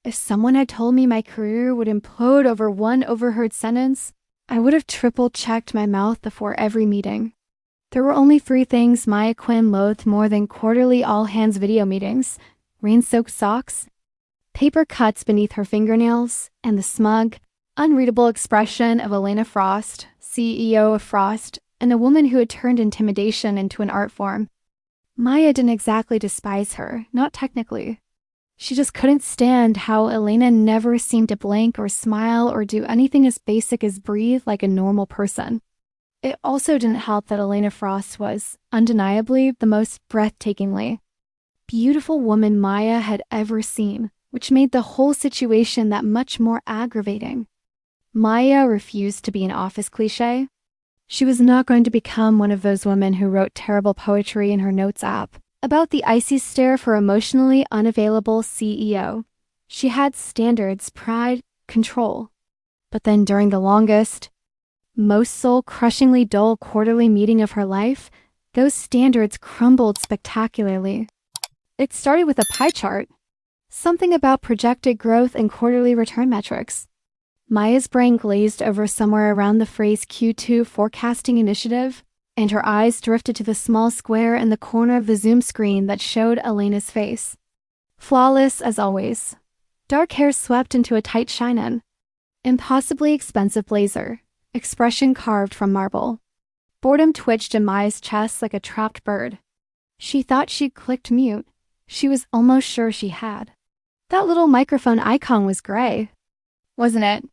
If someone had told me my career would implode over one overheard sentence, I would have triple-checked my mouth before every meeting. There were only 3 things Maya Quinn loathed more than quarterly all-hands video meetings: rain-soaked socks, paper cuts beneath her fingernails, and the smug, unreadable expression of Elena Frost, CEO of Frost, and a woman who had turned intimidation into an art form. Maya didn't exactly despise her, not technically. She just couldn't stand how Elena never seemed to blink or smile or do anything as basic as breathe like a normal person. It also didn't help that Elena Frost was, undeniably, the most breathtakingly beautiful woman Maya had ever seen, which made the whole situation that much more aggravating. Maya refused to be an office cliché. She was not going to become one of those women who wrote terrible poetry in her notes app about the icy stare for emotionally unavailable CEO. She had standards, pride, control. But then during the longest, most soul-crushingly dull quarterly meeting of her life, those standards crumbled spectacularly. It started with a pie chart, something about projected growth and quarterly return metrics. Maya's brain glazed over somewhere around the phrase Q2 forecasting initiative, and her eyes drifted to the small square in the corner of the Zoom screen that showed Elena's face. Flawless as always. Dark hair swept into a tight shine-in. Impossibly expensive blazer. Expression carved from marble. Boredom twitched in Maya's chest like a trapped bird. She thought she'd clicked mute. She was almost sure she had. That little microphone icon was gray, wasn't it?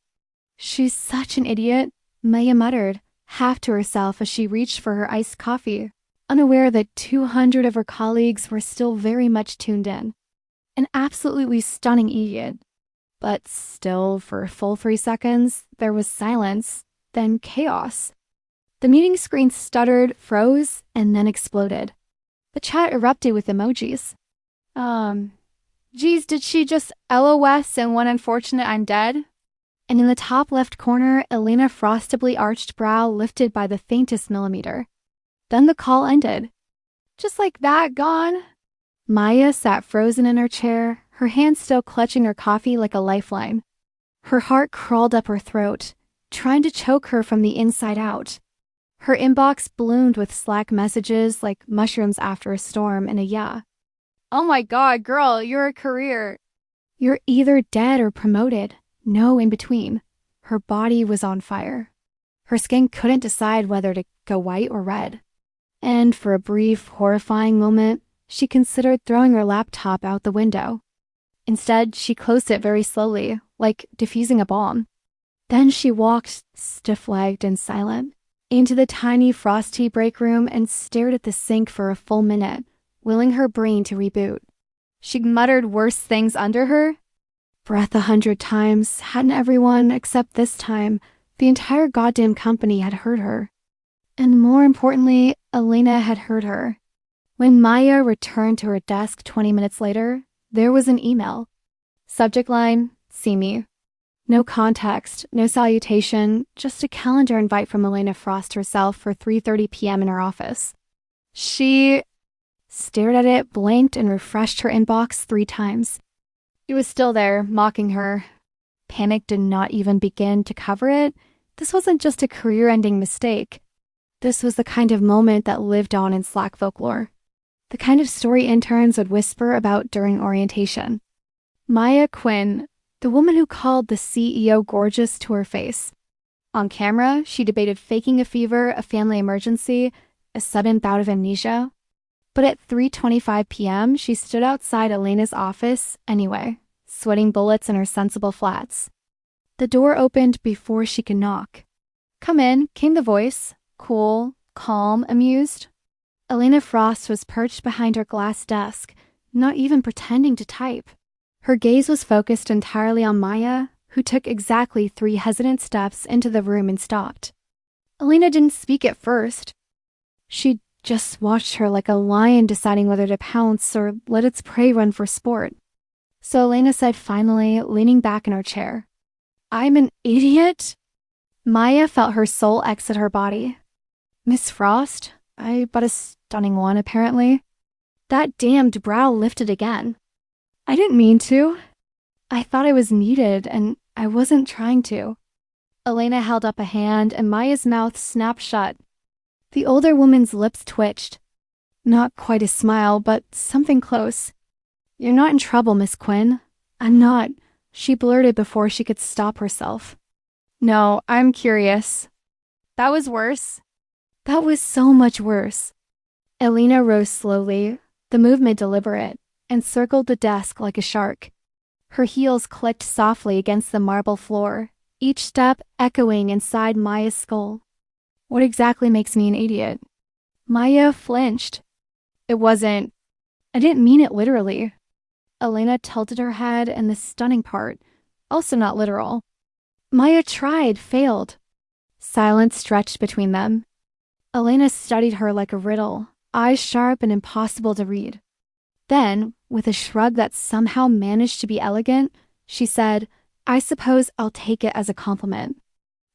She's such an idiot, Maya muttered, half to herself as she reached for her iced coffee, unaware that 200 of her colleagues were still very much tuned in. An absolutely stunning idiot. But still, for a full 3 seconds, there was silence, then chaos. The meeting screen stuttered, froze, and then exploded. The chat erupted with emojis. Geez, did she just LOS and one unfortunate I'm dead? And in the top left corner, Elena Frostably arched brow lifted by the faintest millimeter. Then the call ended. Just like that, gone? Maya sat frozen in her chair, her hand still clutching her coffee like a lifeline. Her heart crawled up her throat, trying to choke her from the inside out. Her inbox bloomed with Slack messages like mushrooms after a storm and a yeah. Oh my god, girl, you're a career. You're either dead or promoted. No in between. Her body was on fire. Her skin couldn't decide whether to go white or red. And for a brief, horrifying moment, she considered throwing her laptop out the window. Instead, she closed it very slowly, like defusing a bomb. Then she walked, stiff-legged and silent, into the tiny frosty break room and stared at the sink for a full minute, willing her brain to reboot. She muttered worse things under her. Breath 100 times, hadn't everyone, except this time, the entire goddamn company had heard her. And more importantly, Elena had heard her. When Maya returned to her desk 20 minutes later, there was an email. Subject line, see me. No context, no salutation, just a calendar invite from Elena Frost herself for 3:30 p.m. in her office. She stared at it, blinked, and refreshed her inbox 3 times. It was still there, mocking her. Panic did not even begin to cover it. This wasn't just a career-ending mistake. This was the kind of moment that lived on in Slack folklore. The kind of story interns would whisper about during orientation. Maya Quinn, the woman who called the CEO gorgeous to her face. On camera, she debated faking a fever, a family emergency, a sudden bout of amnesia. But at 3:25 p.m., she stood outside Elena's office anyway, sweating bullets in her sensible flats. The door opened before she could knock. Come in, came the voice, cool, calm, amused. Elena Frost was perched behind her glass desk, not even pretending to type. Her gaze was focused entirely on Maya, who took exactly 3 hesitant steps into the room and stopped. Elena didn't speak at first. She just watched her like a lion deciding whether to pounce or let its prey run for sport. So Elena said finally, leaning back in her chair, I'm an idiot? Maya felt her soul exit her body. Miss Frost? But a stunning one, apparently. That damned brow lifted again. I didn't mean to. I thought I was muted, and I wasn't trying to. Elena held up a hand, and Maya's mouth snapped shut. The older woman's lips twitched. Not quite a smile, but something close. "You're not in trouble, Miss Quinn." "I'm not," she blurted before she could stop herself. "No, I'm curious." "That was worse." "That was so much worse." Elena rose slowly, the movement deliberate, and circled the desk like a shark. Her heels clicked softly against the marble floor, each step echoing inside Maya's skull. "What exactly makes me an idiot?" Maya flinched. "It wasn't... I didn't mean it literally." Elena tilted her head, and the stunning part, also not literal. Maya tried, failed. Silence stretched between them. Elena studied her like a riddle, eyes sharp and impossible to read. Then, with a shrug that somehow managed to be elegant, she said, "I suppose I'll take it as a compliment."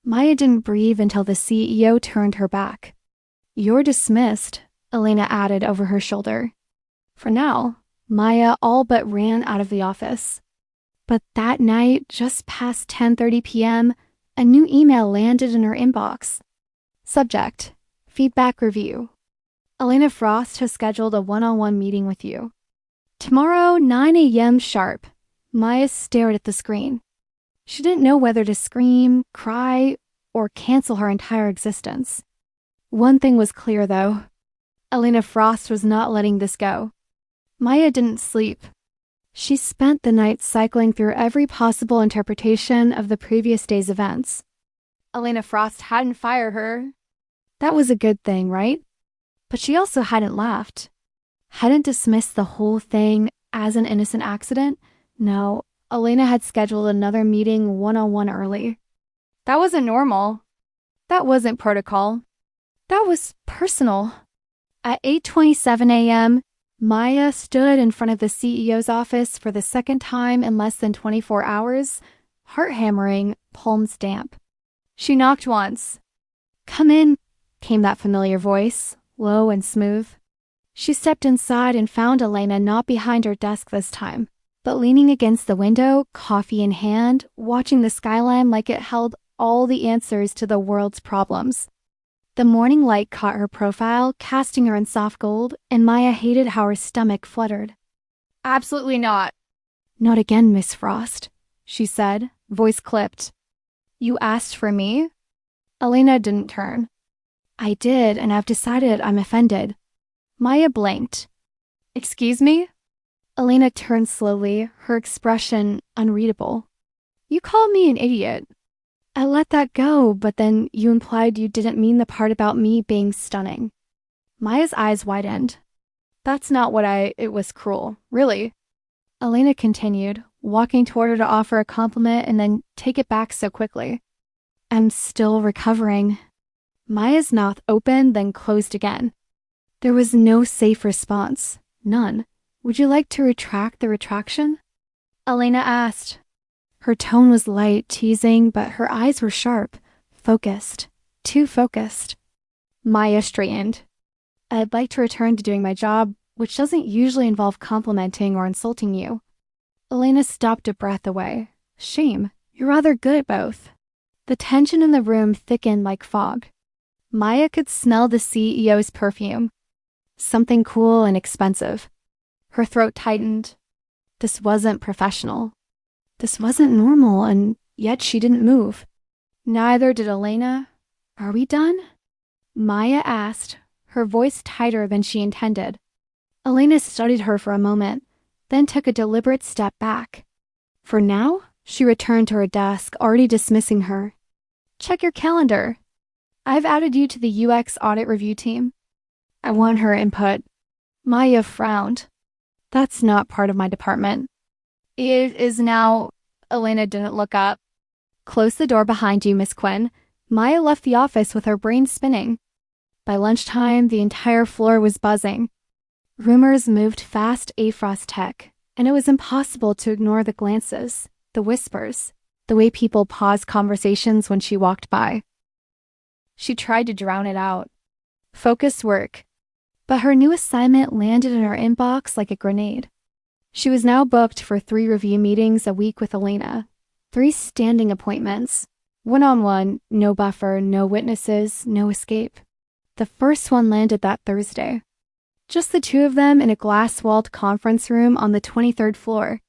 Maya didn't breathe until the CEO turned her back. "You're dismissed," Elena added over her shoulder. For now, Maya all but ran out of the office. But that night, just past 10:30 p.m., a new email landed in her inbox. Subject: Feedback Review. Elena Frost has scheduled a one-on-one meeting with you. Tomorrow, 9 a.m. sharp. Maya stared at the screen. She didn't know whether to scream, cry, or cancel her entire existence. One thing was clear, though. Elena Frost was not letting this go. Maya didn't sleep. She spent the night cycling through every possible interpretation of the previous day's events. Elena Frost hadn't fired her. That was a good thing, right? But she also hadn't laughed. Hadn't dismissed the whole thing as an innocent accident. No, Elena had scheduled another meeting one-on-one early. That wasn't normal. That wasn't protocol. That was personal. At 8:27 a.m., Maya stood in front of the CEO's office for the second time in less than 24 hours, heart hammering, palms damp. She knocked once. "Come in," came that familiar voice, low and smooth. She stepped inside and found Elena not behind her desk this time, but leaning against the window, coffee in hand, watching the skyline like it held all the answers to the world's problems. The morning light caught her profile, casting her in soft gold, and Maya hated how her stomach fluttered. "Absolutely not." "Not again, Miss Frost," she said, voice clipped. "You asked for me?" Elena didn't turn. "I did, and I've decided I'm offended." Maya blinked. "Excuse me?" Elena turned slowly, her expression unreadable. "You called me an idiot." "I let that go, but then you implied you didn't mean the part about me being stunning." Maya's eyes widened. "That's not what It was cruel, really." Elena continued, walking toward her to offer a compliment and then take it back so quickly. "I'm still recovering." Maya's mouth opened, then closed again. There was no safe response. None. "Would you like to retract the retraction?" Elena asked. Her tone was light, teasing, but her eyes were sharp, focused, too focused. Maya straightened. "I'd like to return to doing my job, which doesn't usually involve complimenting or insulting you." Elena stopped a breath away. "Shame. You're rather good at both." The tension in the room thickened like fog. Maya could smell the CEO's perfume. Something cool and expensive. Her throat tightened. This wasn't professional. This wasn't normal, and yet she didn't move. Neither did Elena. "Are we done?" Maya asked, her voice tighter than she intended. Elena studied her for a moment, then took a deliberate step back. For now, she returned to her desk, already dismissing her. "Check your calendar. I've added you to the UX audit review team. I want her input." Maya frowned. "That's not part of my department." "It is now." Elena didn't look up. "Close the door behind you, Miss Quinn." Maya left the office with her brain spinning. By lunchtime, the entire floor was buzzing. Rumors moved fast AFROS tech, and it was impossible to ignore the glances, the whispers, the way people paused conversations when she walked by. She tried to drown it out. Focus work. But her new assignment landed in her inbox like a grenade. She was now booked for 3 review meetings a week with Elena. 3 standing appointments. One-on-one, no buffer, no witnesses, no escape. The first one landed that Thursday. Just the 2 of them in a glass-walled conference room on the 23rd floor.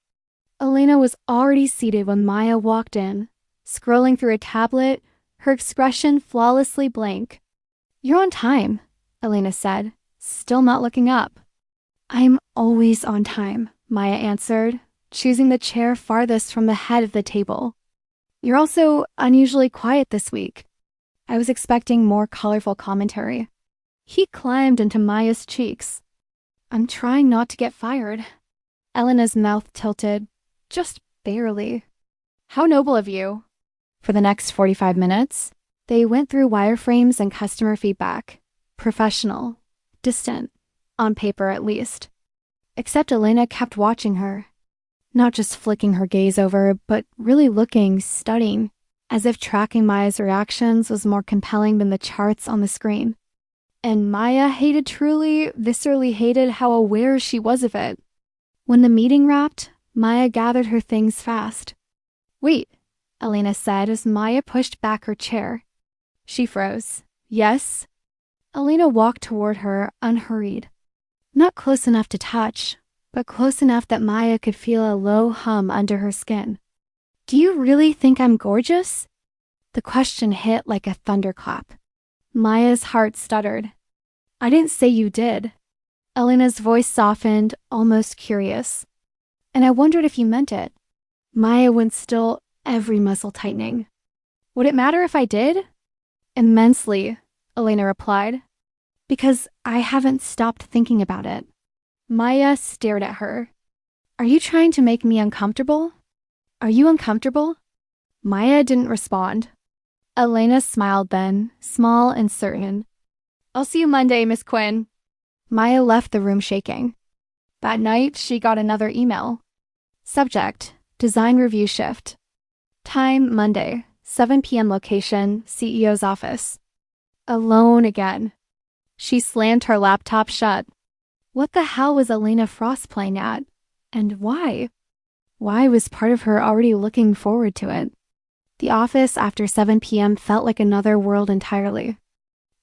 Elena was already seated when Maya walked in, scrolling through a tablet, her expression flawlessly blank. "You're on time," Elena said, still not looking up. "I'm always on time," Maya answered, choosing the chair farthest from the head of the table. "You're also unusually quiet this week." I was expecting more colorful commentary. He climbed into Maya's cheeks. "I'm trying not to get fired." Elena's mouth tilted, just barely. "How noble of you." For the next 45 minutes, they went through wireframes and customer feedback. Professional, distant, on paper at least. Except Elena kept watching her. Not just flicking her gaze over, but really looking, studying, as if tracking Maya's reactions was more compelling than the charts on the screen. And Maya truly, viscerally hated how aware she was of it. When the meeting wrapped, Maya gathered her things fast. "Wait," Elena said as Maya pushed back her chair. She froze. "Yes?" Elena walked toward her, unhurried. Not close enough to touch, but close enough that Maya could feel a low hum under her skin. "Do you really think I'm gorgeous?" The question hit like a thunderclap. Maya's heart stuttered. "I didn't say you did." Elena's voice softened, almost curious. "And I wondered if you meant it." Maya went still, every muscle tightening. "Would it matter if I did?" "Immensely," Elena replied. "Because I haven't stopped thinking about it." Maya stared at her. "Are you trying to make me uncomfortable? Are you uncomfortable?" Maya didn't respond. Elena smiled then, small and certain. "I'll see you Monday, Miss Quinn." Maya left the room shaking. That night, she got another email. Subject, design review shift. Time, Monday, 7 p.m. location, CEO's office. Alone again. She slammed her laptop shut. What the hell was Elena Frost playing at? And why? Why was part of her already looking forward to it? The office after 7 p.m. felt like another world entirely.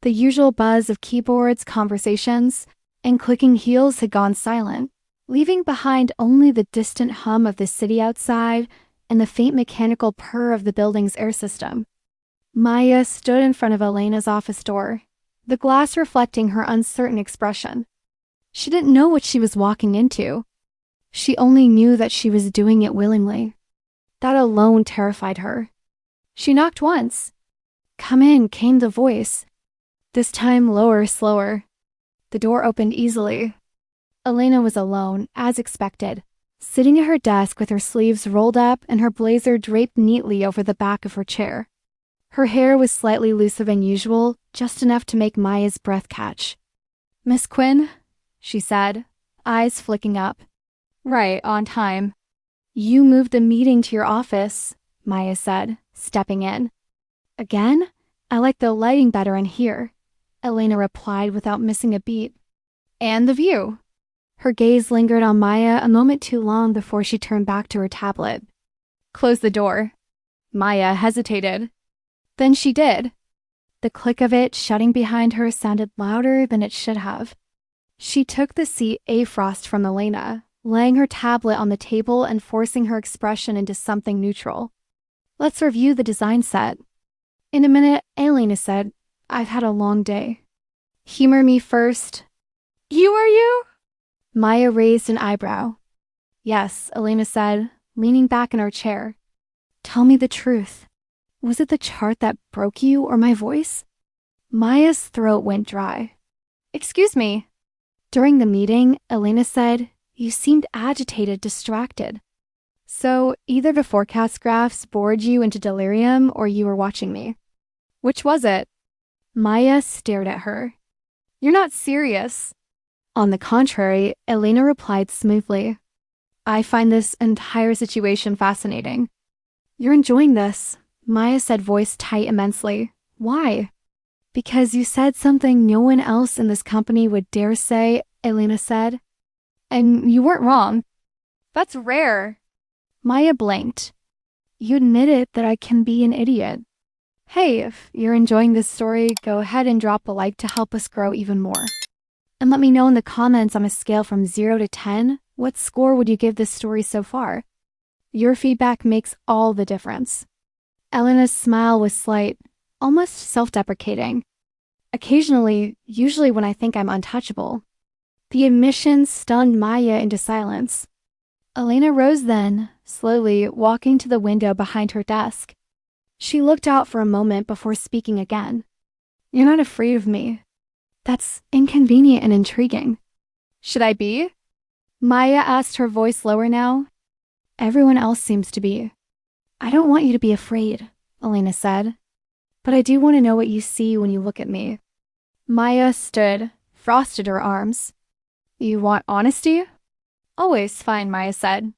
The usual buzz of keyboards, conversations, and clicking heels had gone silent, leaving behind only the distant hum of the city outside and the faint mechanical purr of the building's air system. Maya stood in front of Elena's office door, the glass reflecting her uncertain expression. She didn't know what she was walking into. She only knew that she was doing it willingly. That alone terrified her. She knocked once. "Come in," came the voice. This time lower, slower. The door opened easily. Elena was alone, as expected, sitting at her desk with her sleeves rolled up and her blazer draped neatly over the back of her chair. Her hair was slightly looser than usual, just enough to make Maya's breath catch. "Miss Quinn?" she said, eyes flicking up. "Right, on time." "You moved the meeting to your office," Maya said, stepping in. "Again? I like the lighting better in here," Elena replied without missing a beat. "And the view." Her gaze lingered on Maya a moment too long before she turned back to her tablet. "Close the door." Maya hesitated. Then she did. The click of it shutting behind her sounded louder than it should have. She took the seat A-frost from Elena, laying her tablet on the table and forcing her expression into something neutral. "Let's review the design set." "In a minute," Elena said. "I've had a long day." "Humor me first." "You are you?" Maya raised an eyebrow. "Yes," Elena said, leaning back in her chair. "Tell me the truth. Was it the chart that broke you or my voice?" Maya's throat went dry. "Excuse me." During the meeting, Elena said, "You seemed agitated, distracted." So either the forecast graphs bored you into delirium or you were watching me. Which was it? Maya stared at her. "You're not serious." On the contrary, Elena replied smoothly. "I find this entire situation fascinating." "You're enjoying this," Maya said, voice tight immensely. "Why?" "Because you said something no one else in this company would dare say," Elena said. "And you weren't wrong." That's rare. Maya blinked. You admitted that I can be an idiot. Hey, if you're enjoying this story, go ahead and drop a like to help us grow even more. And let me know in the comments on a scale from 0 to 10, what score would you give this story so far? Your feedback makes all the difference. Elena's smile was slight, almost self-deprecating. Occasionally, usually when I think I'm untouchable. The admission stunned Maya into silence. Elena rose then, slowly walking to the window behind her desk. She looked out for a moment before speaking again. You're not afraid of me. That's inconvenient and intriguing. Should I be? Maya asked, her voice lower now. Everyone else seems to be. I don't want you to be afraid, Elena said. But I do want to know what you see when you look at me. Maya stood, frosted her arms. You want honesty? Always fine, Maya said.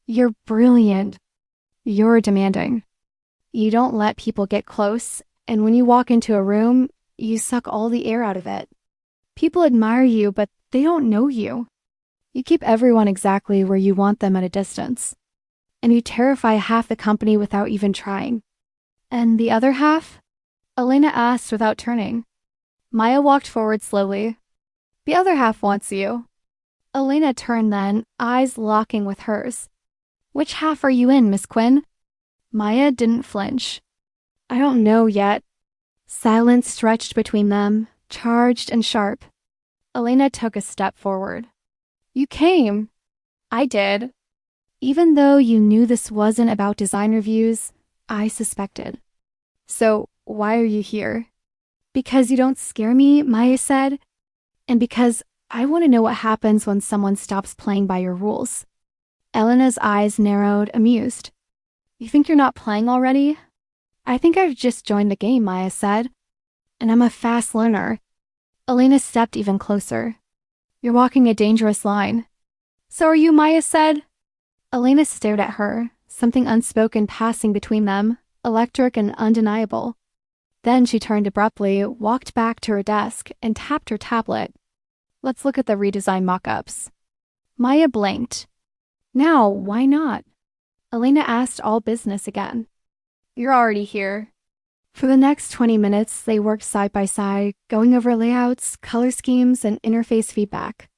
You're brilliant. You're demanding. You don't let people get close, and when you walk into a room, you suck all the air out of it. People admire you, but they don't know you. You keep everyone exactly where you want them at a distance. And you terrify half the company without even trying. And the other half? Elena asked without turning. Maya walked forward slowly. The other half wants you. Elena turned then, eyes locking with hers. Which half are you in, Miss Quinn? Maya didn't flinch. I don't know yet. Silence stretched between them, charged and sharp. Elena took a step forward. You came. I did. Even though you knew this wasn't about design reviews, I suspected. So why are you here? Because you don't scare me, Maya said. And because I want to know what happens when someone stops playing by your rules. Elena's eyes narrowed, amused. You think you're not playing already? I think I've just joined the game, Maya said. And I'm a fast learner. Elena stepped even closer. You're walking a dangerous line. So are you, Maya said. Elena stared at her, something unspoken passing between them, electric and undeniable. Then she turned abruptly, walked back to her desk, and tapped her tablet. Let's look at the redesigned mock-ups. Maya blinked. Now, why not? Elena asked, all business again. You're already here. For the next 20 minutes, they worked side by side, going over layouts, color schemes, and interface feedback.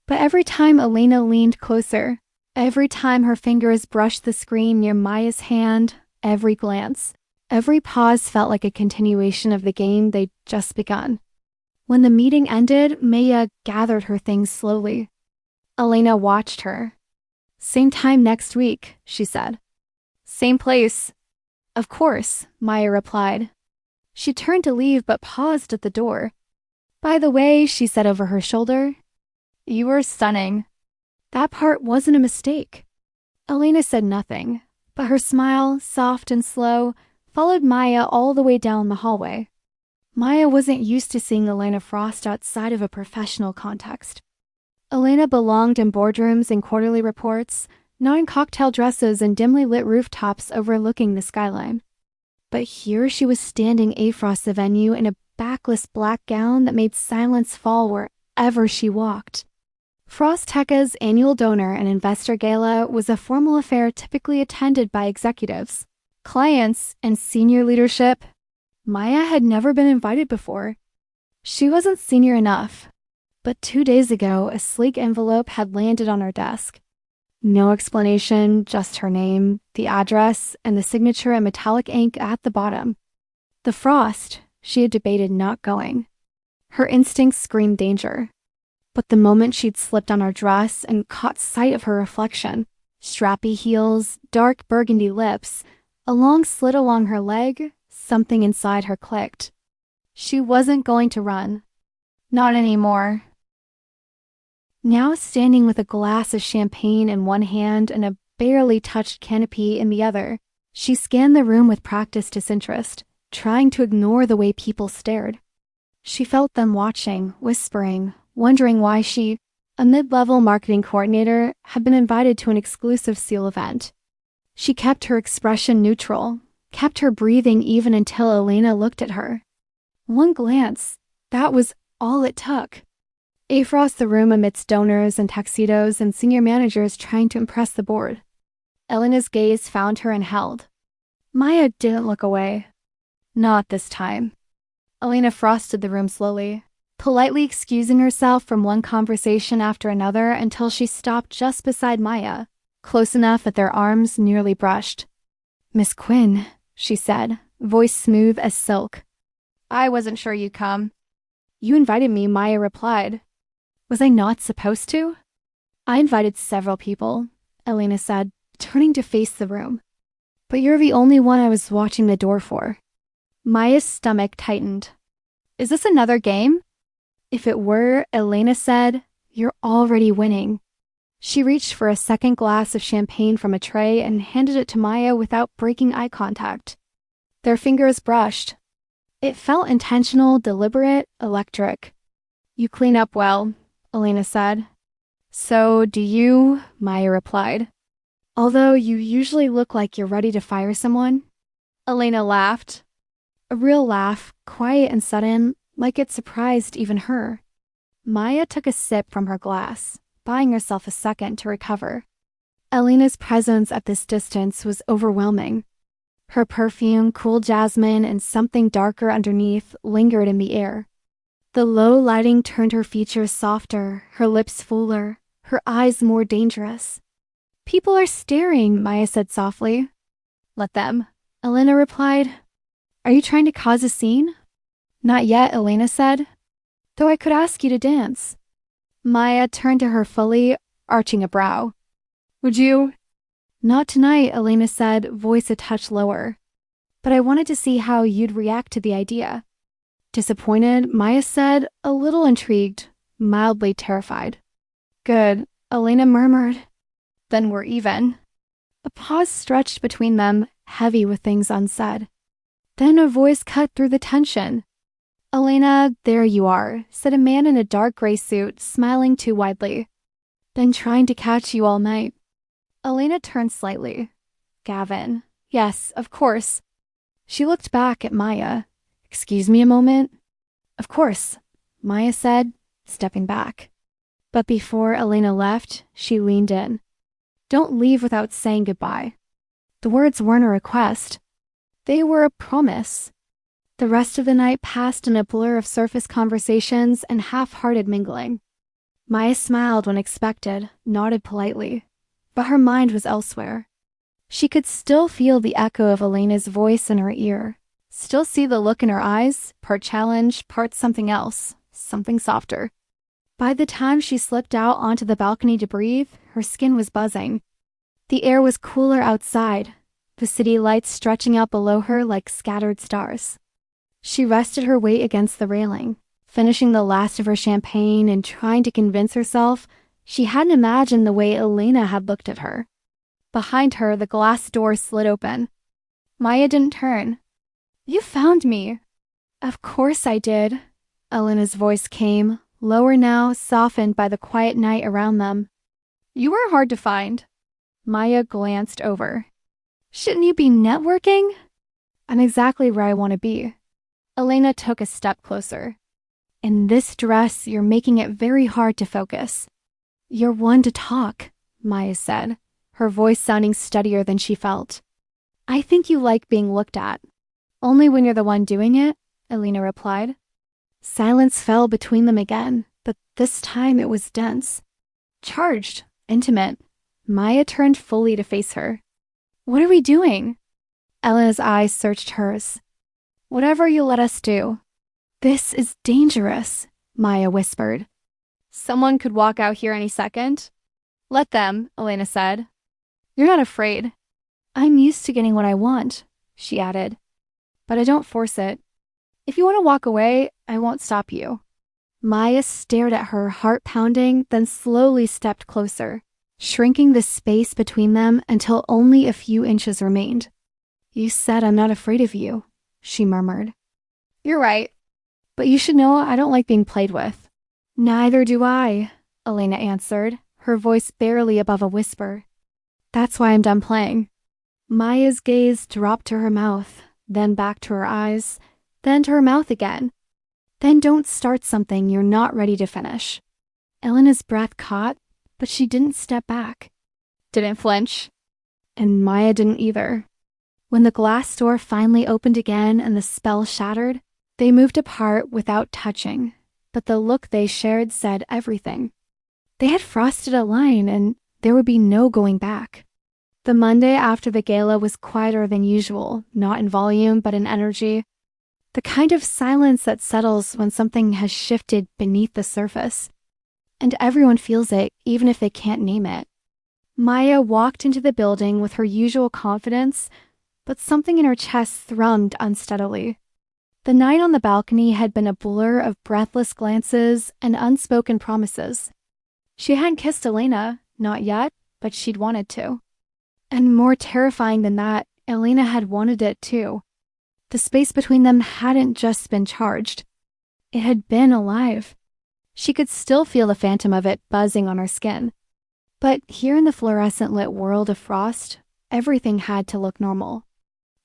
But every time Elena leaned closer, every time her fingers brushed the screen near Maya's hand, every glance, every pause felt like a continuation of the game they'd just begun. When the meeting ended, Maya gathered her things slowly. Elena watched her. Same time next week, she said. Same place. Of course, Maya replied. She turned to leave but paused at the door. By the way, she said over her shoulder, you were stunning. That part wasn't a mistake. Elena said nothing, but her smile, soft and slow, followed Maya all the way down the hallway. Maya wasn't used to seeing Elena Frost outside of a professional context. Elena belonged in boardrooms and quarterly reports, not in cocktail dresses and dimly lit rooftops overlooking the skyline. But here she was standing across the venue in a backless black gown that made silence fall wherever she walked. Frost Techa's annual donor and investor gala was a formal affair typically attended by executives, clients, and senior leadership. Maya had never been invited before. She wasn't senior enough. But 2 days ago, a sleek envelope had landed on her desk. No explanation, just her name, the address, and the signature in metallic ink at the bottom. The Frost, she had debated not going. Her instincts screamed danger. But the moment she'd slipped on her dress and caught sight of her reflection, strappy heels, dark burgundy lips, a long slit along her leg, something inside her clicked. She wasn't going to run. Not anymore. Now standing with a glass of champagne in one hand and a barely touched canopy in the other, she scanned the room with practiced disinterest, trying to ignore the way people stared. She felt them watching, whispering, wondering why she, a mid-level marketing coordinator, had been invited to an exclusive SEAL event. She kept her expression neutral, kept her breathing even until Elena looked at her. One glance, that was all it took. Across the room amidst donors and tuxedos and senior managers trying to impress the board. Elena's gaze found her and held. Maya didn't look away. Not this time. Elena frosted the room slowly, politely excusing herself from one conversation after another until she stopped just beside Maya, close enough that their arms nearly brushed. Miss Quinn, she said, voice smooth as silk. I wasn't sure you'd come. You invited me, Maya replied. Was I not supposed to? I invited several people, Elena said, turning to face the room. But you're the only one I was watching the door for. Maya's stomach tightened. Is this another game? If it were, Elena said, you're already winning. She reached for a second glass of champagne from a tray and handed it to Maya without breaking eye contact. Their fingers brushed. It felt intentional, deliberate, electric. You clean up well, Elena said. So do you, Maya replied. Although you usually look like you're ready to fire someone. Elena laughed. A real laugh, quiet and sudden, like it surprised even her. Maya took a sip from her glass, buying herself a second to recover. Elena's presence at this distance was overwhelming. Her perfume, cool jasmine, and something darker underneath lingered in the air. The low lighting turned her features softer, her lips fuller, her eyes more dangerous. People are staring, Maya said softly. Let them, Elena replied. Are you trying to cause a scene? Not yet, Elena said. Though I could ask you to dance. Maya turned to her fully, arching a brow. Would you? Not tonight, Elena said, voice a touch lower. But I wanted to see how you'd react to the idea. Disappointed, Maya said, a little intrigued, mildly terrified. Good, Elena murmured. Then we're even. A pause stretched between them, heavy with things unsaid. Then a voice cut through the tension. Elena, there you are, said a man in a dark gray suit, smiling too widely. Been trying to catch you all night. Elena turned slightly. Gavin. Yes, of course. She looked back at Maya. Excuse me a moment? Of course, Maya said, stepping back. But before Elena left, she leaned in. Don't leave without saying goodbye. The words weren't a request. They were a promise. The rest of the night passed in a blur of surface conversations and half-hearted mingling. Maya smiled when expected, nodded politely, but her mind was elsewhere. She could still feel the echo of Elena's voice in her ear, still see the look in her eyes, part challenge, part something else, something softer. By the time she slipped out onto the balcony to breathe, her skin was buzzing. The air was cooler outside, the city lights stretching out below her like scattered stars. She rested her weight against the railing, finishing the last of her champagne and trying to convince herself she hadn't imagined the way Elena had looked at her. Behind her, the glass door slid open. Maya didn't turn. You found me. Of course I did. Elena's voice came, lower now, softened by the quiet night around them. You were hard to find. Maya glanced over. Shouldn't you be networking? I'm exactly where I want to be. Elena took a step closer. In this dress, you're making it very hard to focus. You're one to talk, Maya said, her voice sounding steadier than she felt. I think you like being looked at. Only when you're the one doing it, Elena replied. Silence fell between them again, but this time it was dense. Charged, intimate. Maya turned fully to face her. What are we doing? Elena's eyes searched hers. Whatever you let us do. This is dangerous, Maya whispered. Someone could walk out here any second. Let them, Elena said. You're not afraid. I'm used to getting what I want, she added. But I don't force it. If you want to walk away, I won't stop you. Maya stared at her, heart pounding, then slowly stepped closer, shrinking the space between them until only a few inches remained. You said I'm not afraid of you, she murmured. You're right. But you should know I don't like being played with. Neither do I, Elena answered, her voice barely above a whisper. That's why I'm done playing. Maya's gaze dropped to her mouth, then back to her eyes, then to her mouth again. Then don't start something you're not ready to finish. Elena's breath caught, but she didn't step back. Didn't flinch. And Maya didn't either. When the glass door finally opened again and the spell shattered, they moved apart without touching, but the look they shared said everything. They had frosted a line, and there would be no going back. The Monday after the gala was quieter than usual, not in volume but in energy. The kind of silence that settles when something has shifted beneath the surface. And everyone feels it, even if they can't name it. Maya walked into the building with her usual confidence, but something in her chest thrummed unsteadily. The night on the balcony had been a blur of breathless glances and unspoken promises. She hadn't kissed Elena, not yet, but she'd wanted to. And more terrifying than that, Elena had wanted it too. The space between them hadn't just been charged. It had been alive. She could still feel the phantom of it buzzing on her skin. But here in the fluorescent-lit world of Frost, everything had to look normal.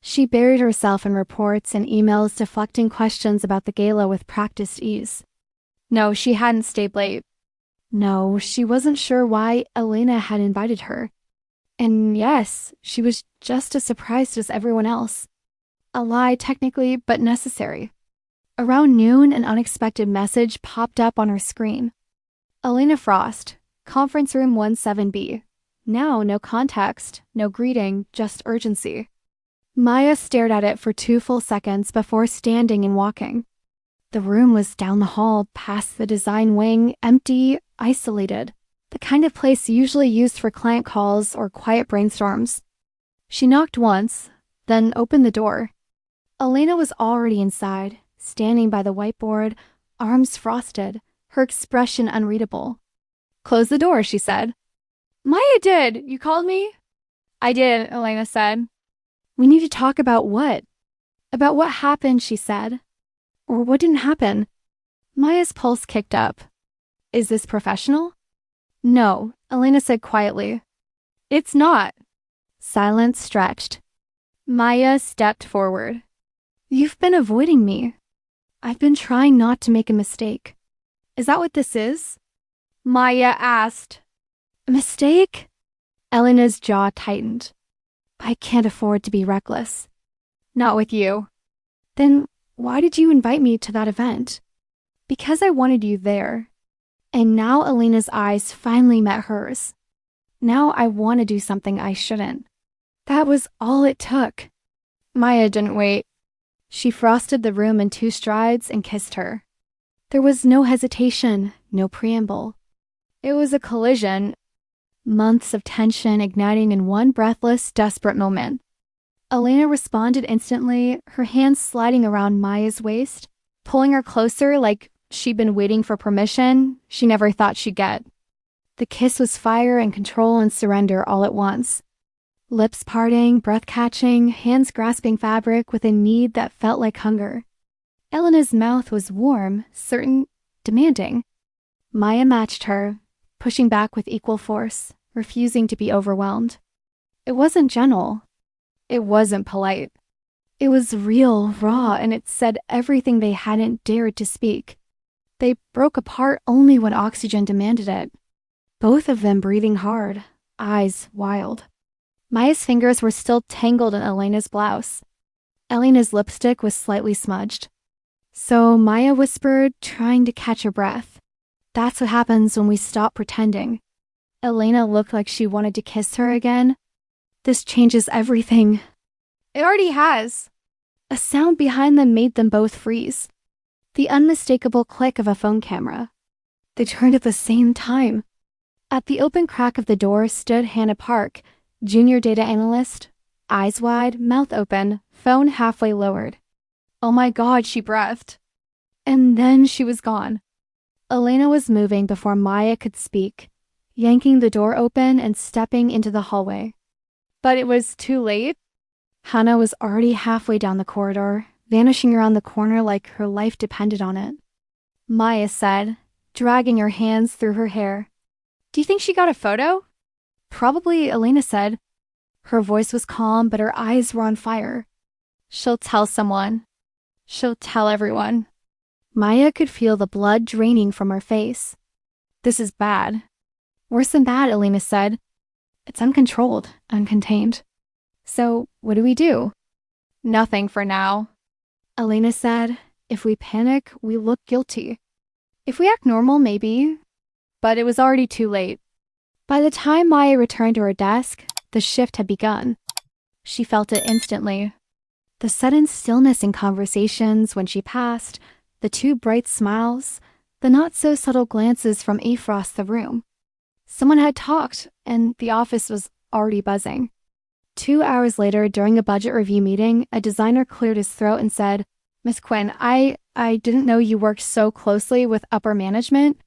She buried herself in reports and emails deflecting questions about the gala with practiced ease. No, she hadn't stayed late. No, she wasn't sure why Elena had invited her. And yes, she was just as surprised as everyone else. A lie, technically, but necessary. Around noon, an unexpected message popped up on her screen. Elena Frost, Conference Room 17B. Now, no context, no greeting, just urgency. Maya stared at it for 2 full seconds before standing and walking. The room was down the hall, past the design wing, empty, isolated. The kind of place usually used for client calls or quiet brainstorms. She knocked once, then opened the door. Elena was already inside, standing by the whiteboard, arms frosted, her expression unreadable. "Close the door," she said. "Maya did. You called me?" "I did," Elena said. "We need to talk about what?" "About what happened," she said. "Or what didn't happen?" Maya's pulse kicked up. "Is this professional?" "No," Elena said quietly. "It's not." Silence stretched. Maya stepped forward. "You've been avoiding me. I've been trying not to make a mistake. Is that what this is?" Maya asked. "A mistake?" Elena's jaw tightened. "I can't afford to be reckless." "Not with you." "Then why did you invite me to that event?" "Because I wanted you there." And now Elena's eyes finally met hers. "Now I want to do something I shouldn't." That was all it took. Maya didn't wait. She frosted the room in 2 strides and kissed her. There was no hesitation, no preamble. It was a collision, months of tension igniting in one breathless, desperate moment. Elena responded instantly, her hands sliding around Maya's waist, pulling her closer like she'd been waiting for permission she never thought she'd get. The kiss was fire and control and surrender all at once. Lips parting, breath catching, hands grasping fabric with a need that felt like hunger. Elena's mouth was warm, certain, demanding. Maya matched her, pushing back with equal force, refusing to be overwhelmed. It wasn't gentle. It wasn't polite. It was real, raw, and it said everything they hadn't dared to speak. They broke apart only when oxygen demanded it. Both of them breathing hard, eyes wild. Maya's fingers were still tangled in Elena's blouse. Elena's lipstick was slightly smudged. So Maya whispered, trying to catch her breath. "That's what happens when we stop pretending." Elena looked like she wanted to kiss her again. "This changes everything." "It already has." A sound behind them made them both freeze. The unmistakable click of a phone camera. They turned at the same time. At the open crack of the door stood Hannah Park, junior data analyst, eyes wide, mouth open, phone halfway lowered. "Oh my God," she breathed. And then she was gone. Elena was moving before Maya could speak, yanking the door open and stepping into the hallway. But it was too late. Hannah was already halfway down the corridor, vanishing around the corner like her life depended on it. Maya said, dragging her hands through her hair. "Do you think she got a photo?" "Probably," Elena said. Her voice was calm, but her eyes were on fire. "She'll tell someone. She'll tell everyone." Maya could feel the blood draining from her face. This is bad. Worse than bad, Elena said. It's uncontrolled, uncontained. So, what do we do? Nothing for now. Elena said, if we panic, we look guilty. If we act normal, maybe. But it was already too late. By the time Maya returned to her desk, the shift had begun. She felt it instantly. The sudden stillness in conversations when she passed, the two bright smiles, the not-so-subtle glances from across the room. Someone had talked, and the office was already buzzing. 2 hours later, during a budget review meeting, a designer cleared his throat and said, Miss Quinn, I didn't know you worked so closely with upper management.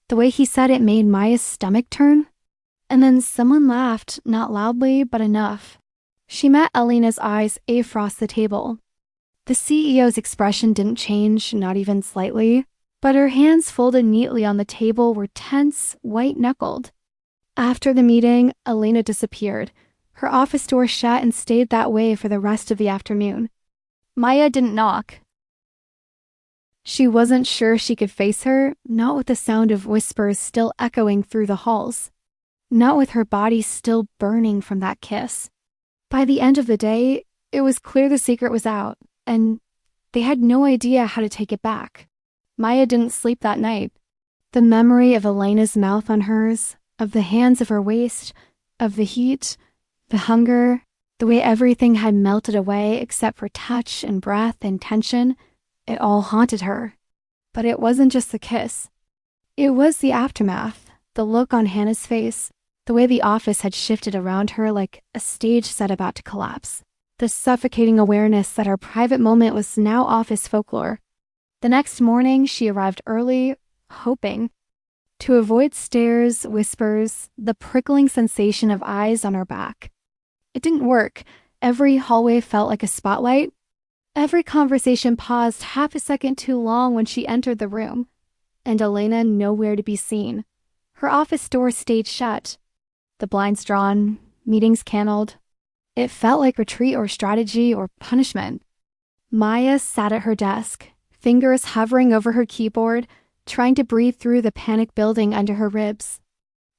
The way he said it made Maya's stomach turn. And then someone laughed, not loudly, but enough. She met Elena's eyes across the table. The CEO's expression didn't change, not even slightly, but her hands folded neatly on the table were tense, white-knuckled. After the meeting, Elena disappeared. Her office door shut and stayed that way for the rest of the afternoon. Maya didn't knock. She wasn't sure she could face her, not with the sound of whispers still echoing through the halls. Not with her body still burning from that kiss. By the end of the day, it was clear the secret was out, and they had no idea how to take it back. Maya didn't sleep that night. The memory of Elena's mouth on hers, of the hands of her waist, of the heat, the hunger, the way everything had melted away except for touch and breath and tension, it all haunted her. But it wasn't just the kiss. It was the aftermath, the look on Hannah's face, the way the office had shifted around her like a stage set about to collapse. The suffocating awareness that our private moment was now office folklore. The next morning, she arrived early, hoping. To avoid stares, whispers, the prickling sensation of eyes on her back. It didn't work. Every hallway felt like a spotlight. Every conversation paused half a second too long when she entered the room. And Elena nowhere to be seen. Her office door stayed shut. The blinds drawn, meetings canceled. It felt like retreat or strategy or punishment. Maya sat at her desk, fingers hovering over her keyboard, trying to breathe through the panic building under her ribs.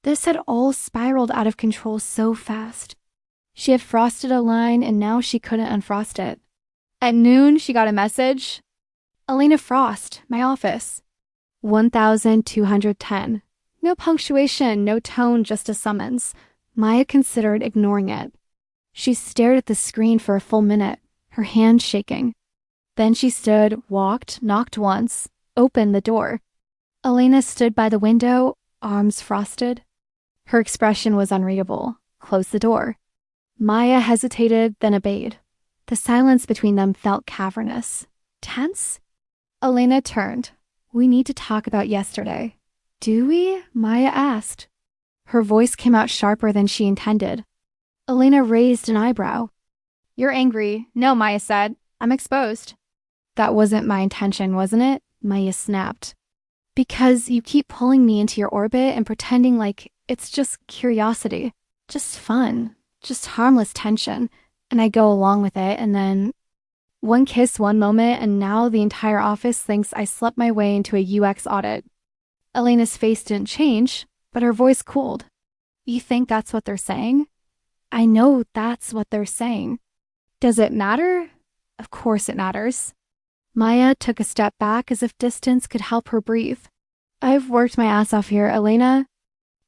This had all spiraled out of control so fast. She had frosted a line and now she couldn't unfrost it. At noon, she got a message. Elena Frost, my office. 1210. No punctuation, no tone, just a summons. Maya considered ignoring it. She stared at the screen for a full minute, her hands shaking. Then she stood, walked, knocked once, opened the door. Elena stood by the window, arms frosted. Her expression was unreadable. Closed the door. Maya hesitated, then obeyed. The silence between them felt cavernous. Tense? Elena turned. We need to talk about yesterday. Do we? Maya asked. Her voice came out sharper than she intended. Elena raised an eyebrow. You're angry. No, Maya said. I'm exposed. That wasn't my intention, wasn't it? Maya snapped. Because you keep pulling me into your orbit and pretending like it's just curiosity, just fun, just harmless tension, and I go along with it, and then one kiss one moment, and now the entire office thinks I slept my way into a UX audit. Elena's face didn't change, but her voice cooled. You think that's what they're saying? I know that's what they're saying. Does it matter? Of course it matters. Maya took a step back as if distance could help her breathe. I've worked my ass off here, Elena.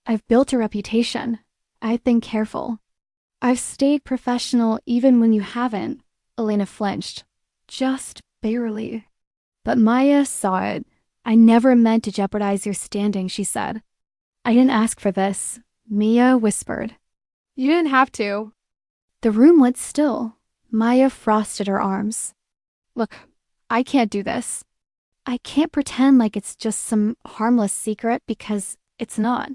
I've built a reputation. I've been careful. I've stayed professional even when you haven't. Elena flinched. Just barely. But Maya saw it. I never meant to jeopardize your standing, she said. I didn't ask for this. Mia whispered. You didn't have to. The room went still. Maya frosted her arms. Look, I can't do this. I can't pretend like it's just some harmless secret because it's not.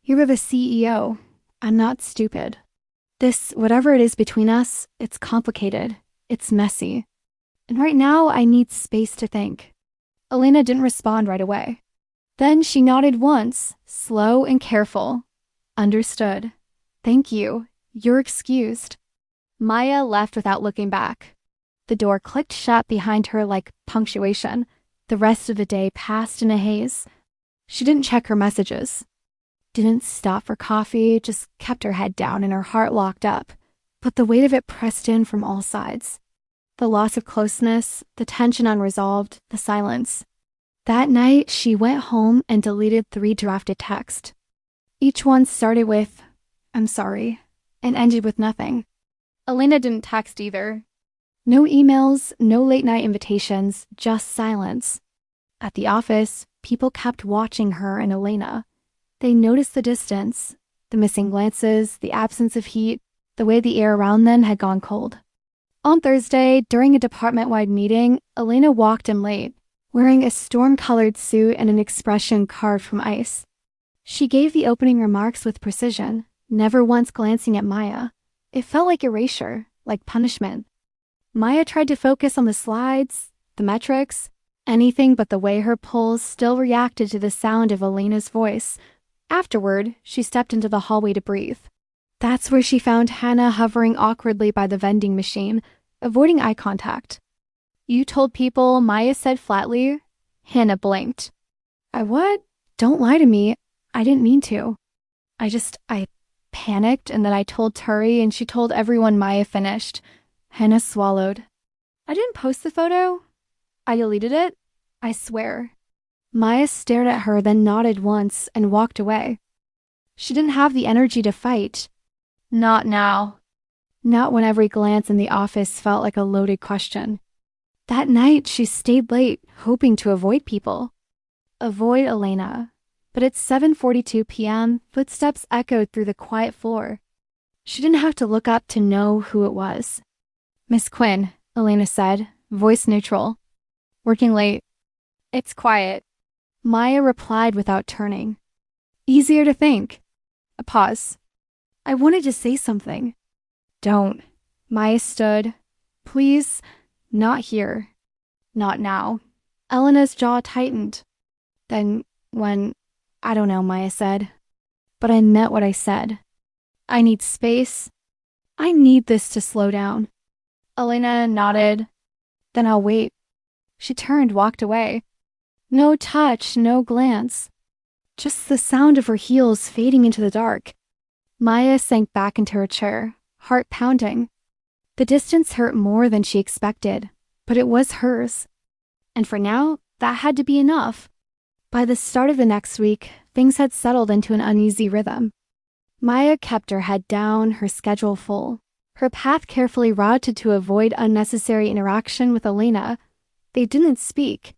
You're the CEO. I'm not stupid. This, whatever it is between us, it's complicated. It's messy. And right now, I need space to think. Elena didn't respond right away. Then she nodded once, slow and careful. Understood. Thank you. You're excused. Maya left without looking back. The door clicked shut behind her like punctuation. The rest of the day passed in a haze. She didn't check her messages, didn't stop for coffee, just kept her head down and her heart locked up. But the weight of it pressed in from all sides. The loss of closeness, the tension unresolved, the silence. That night, she went home and deleted 3 drafted texts. Each one started with, "I'm sorry," and ended with nothing. Elena didn't text either. No emails, no late-night invitations, just silence. At the office, people kept watching her and Elena. They noticed the distance, the missing glances, the absence of heat, the way the air around them had gone cold. On Thursday, during a department-wide meeting, Elena walked in late, wearing a storm-colored suit and an expression carved from ice. She gave the opening remarks with precision, never once glancing at Maya. It felt like erasure, like punishment. Maya tried to focus on the slides, the metrics, anything but the way her pulse still reacted to the sound of Elena's voice. Afterward, she stepped into the hallway to breathe. That's where she found Hannah hovering awkwardly by the vending machine, avoiding eye contact. "You told people," Maya said flatly. Hannah blinked. What? Don't lie to me. I didn't mean to. I panicked, and then I told Turi, and she told everyone Maya finished." Hannah swallowed. "I didn't post the photo. I deleted it. I swear." Maya stared at her, then nodded once and walked away. She didn't have the energy to fight. Not now. Not when every glance in the office felt like a loaded question. That night, she stayed late, hoping to avoid people. Avoid Elena. But at 7:42 p.m., footsteps echoed through the quiet floor. She didn't have to look up to know who it was. "Miss Quinn," Elena said, voice neutral. "Working late." "It's quiet," Maya replied without turning. Easier to think. A pause. "I wanted to say something." "Don't." Maya stood. "Please, not here. Not now." Elena's jaw tightened. "Then when..." "I don't know," Maya said. "But I meant what I said. I need space. I need this to slow down." Elena nodded. "Then I'll wait." She turned, walked away. No touch, no glance. Just the sound of her heels fading into the dark. Maya sank back into her chair, heart pounding. The distance hurt more than she expected, but it was hers. And for now, that had to be enough. By the start of the next week, things had settled into an uneasy rhythm. Maya kept her head down, her schedule full. Her path carefully routed to avoid unnecessary interaction with Elena. They didn't speak.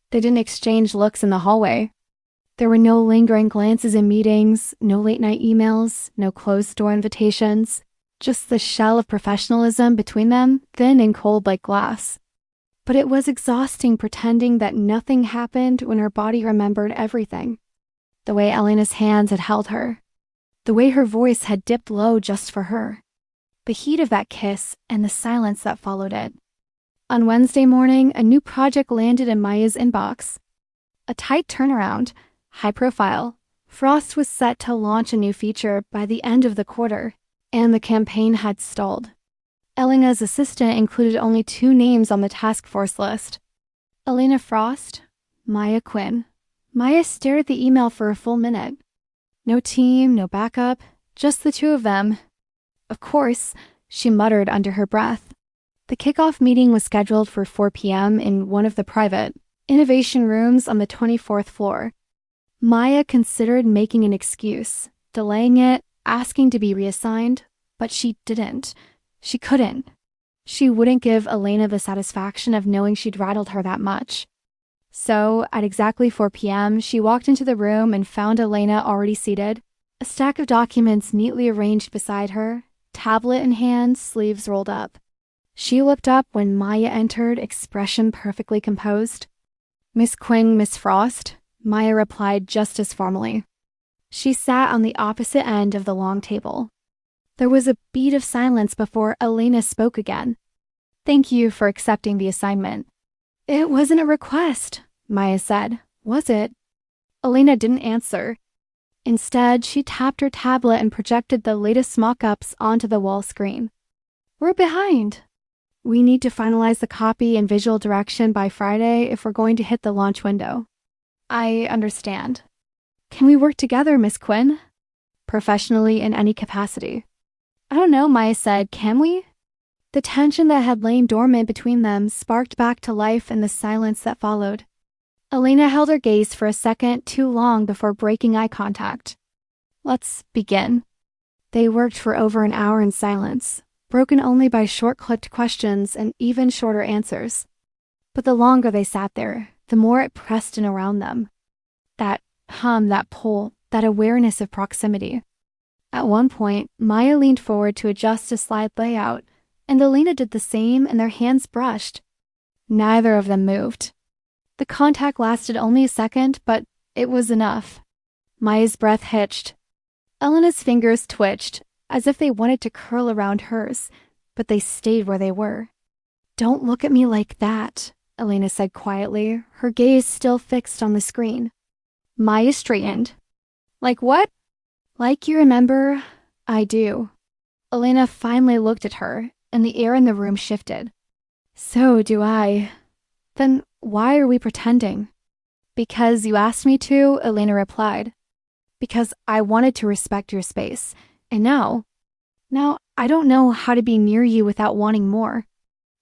They didn't exchange looks in the hallway. There were no lingering glances in meetings, no late-night emails, no closed-door invitations. Just the shell of professionalism between them, thin and cold like glass. But it was exhausting pretending that nothing happened when her body remembered everything. The way Elena's hands had held her. The way her voice had dipped low just for her. The heat of that kiss and the silence that followed it. On Wednesday morning, a new project landed in Maya's inbox. A tight turnaround, high profile. Frost was set to launch a new feature by the end of the quarter, and the campaign had stalled. Elena's assistant included only 2 names on the task force list. Elena Frost, Maya Quinn. Maya stared at the email for a full minute. No team, no backup, just the 2 of them. "Of course," she muttered under her breath. The kickoff meeting was scheduled for 4 p.m. in one of the private innovation rooms on the 24th floor. Maya considered making an excuse, delaying it, asking to be reassigned, but she didn't. She couldn't. She wouldn't give Elena the satisfaction of knowing she'd rattled her that much. So, at exactly 4 p.m., she walked into the room and found Elena already seated, a stack of documents neatly arranged beside her, tablet in hand, sleeves rolled up. She looked up when Maya entered, expression perfectly composed. "Miss Quinn, Miss Frost," Maya replied just as formally. She sat on the opposite end of the long table. There was a beat of silence before Elena spoke again. "Thank you for accepting the assignment." "It wasn't a request," Maya said. "Was it?" Elena didn't answer. Instead, she tapped her tablet and projected the latest mock-ups onto the wall screen. "We're behind. We need to finalize the copy and visual direction by Friday if we're going to hit the launch window." I understand. Can we work together, Miss Quinn? Professionally in any capacity. I don't know, Maya said, can we? The tension that had lain dormant between them sparked back to life in the silence that followed. Elena held her gaze for a second too long before breaking eye contact. Let's begin. They worked for over an hour in silence, broken only by short-clipped questions and even shorter answers. But the longer they sat there, the more it pressed in around them. That hum, that pull, that awareness of proximity. At one point, Maya leaned forward to adjust a slide layout, and Elena did the same and their hands brushed. Neither of them moved. The contact lasted only a second, but it was enough. Maya's breath hitched. Elena's fingers twitched, as if they wanted to curl around hers, but they stayed where they were. Don't look at me like that, Elena said quietly, her gaze still fixed on the screen. Maya straightened. Like what? Like you remember, I do. Elena finally looked at her, and the air in the room shifted. So do I. Then why are we pretending? Because you asked me to, Elena replied. Because I wanted to respect your space, and now I don't know how to be near you without wanting more.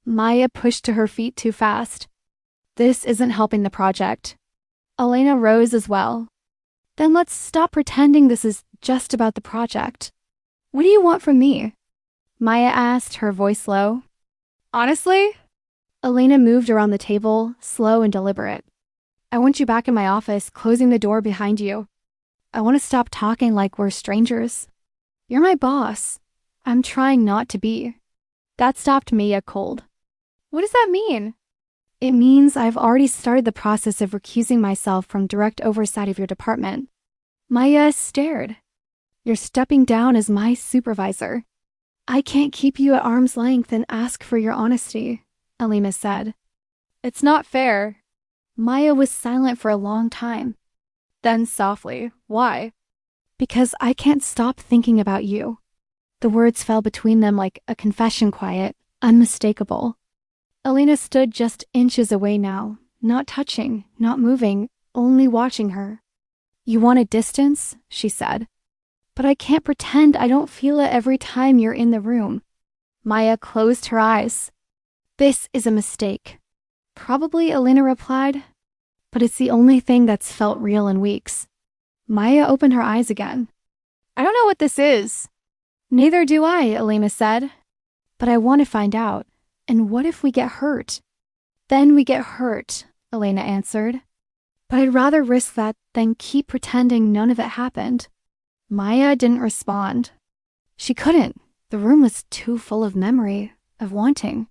Maya pushed to her feet too fast. This isn't helping the project. Elena rose as well. Then let's stop pretending this is just about the project. What do you want from me? Maya asked, her voice low. Honestly? Elena moved around the table, slow and deliberate. I want you back in my office, closing the door behind you. I want to stop talking like we're strangers. You're my boss. I'm trying not to be. That stopped Maya cold. What does that mean? It means I've already started the process of recusing myself from direct oversight of your department. Maya stared. You're stepping down as my supervisor. I can't keep you at arm's length and ask for your honesty, Elena said. It's not fair. Maya was silent for a long time. Then softly, why? Because I can't stop thinking about you. The words fell between them like a confession quiet, unmistakable. Elena stood just inches away now, not touching, not moving, only watching her. You want a distance, she said. But I can't pretend I don't feel it every time you're in the room. Maya closed her eyes. This is a mistake. Probably, Elena replied. But it's the only thing that's felt real in weeks. Maya opened her eyes again. I don't know what this is. Neither do I, Elena said. But I want to find out. And what if we get hurt? Then we get hurt, Elena answered. But I'd rather risk that than keep pretending none of it happened. Maya didn't respond. She couldn't. The room was too full of memory, of wanting.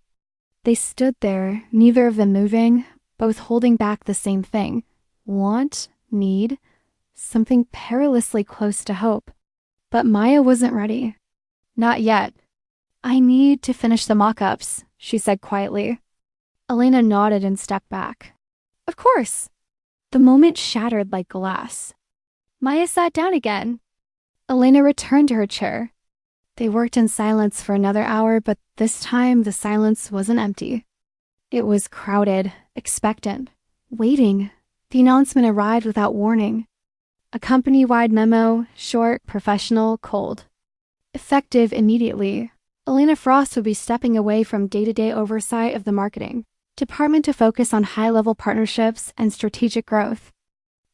They stood there, neither of them moving, both holding back the same thing. Want, need, something perilously close to hope. But Maya wasn't ready. Not yet. I need to finish the mock-ups, she said quietly. Elena nodded and stepped back. Of course. The moment shattered like glass. Maya sat down again. Elena returned to her chair. They worked in silence for another hour, but this time the silence wasn't empty. It was crowded, expectant, waiting. The announcement arrived without warning. A company-wide memo, short, professional, cold. Effective immediately. Elena Frost would be stepping away from day-to-day oversight of the marketing department to focus on high-level partnerships and strategic growth.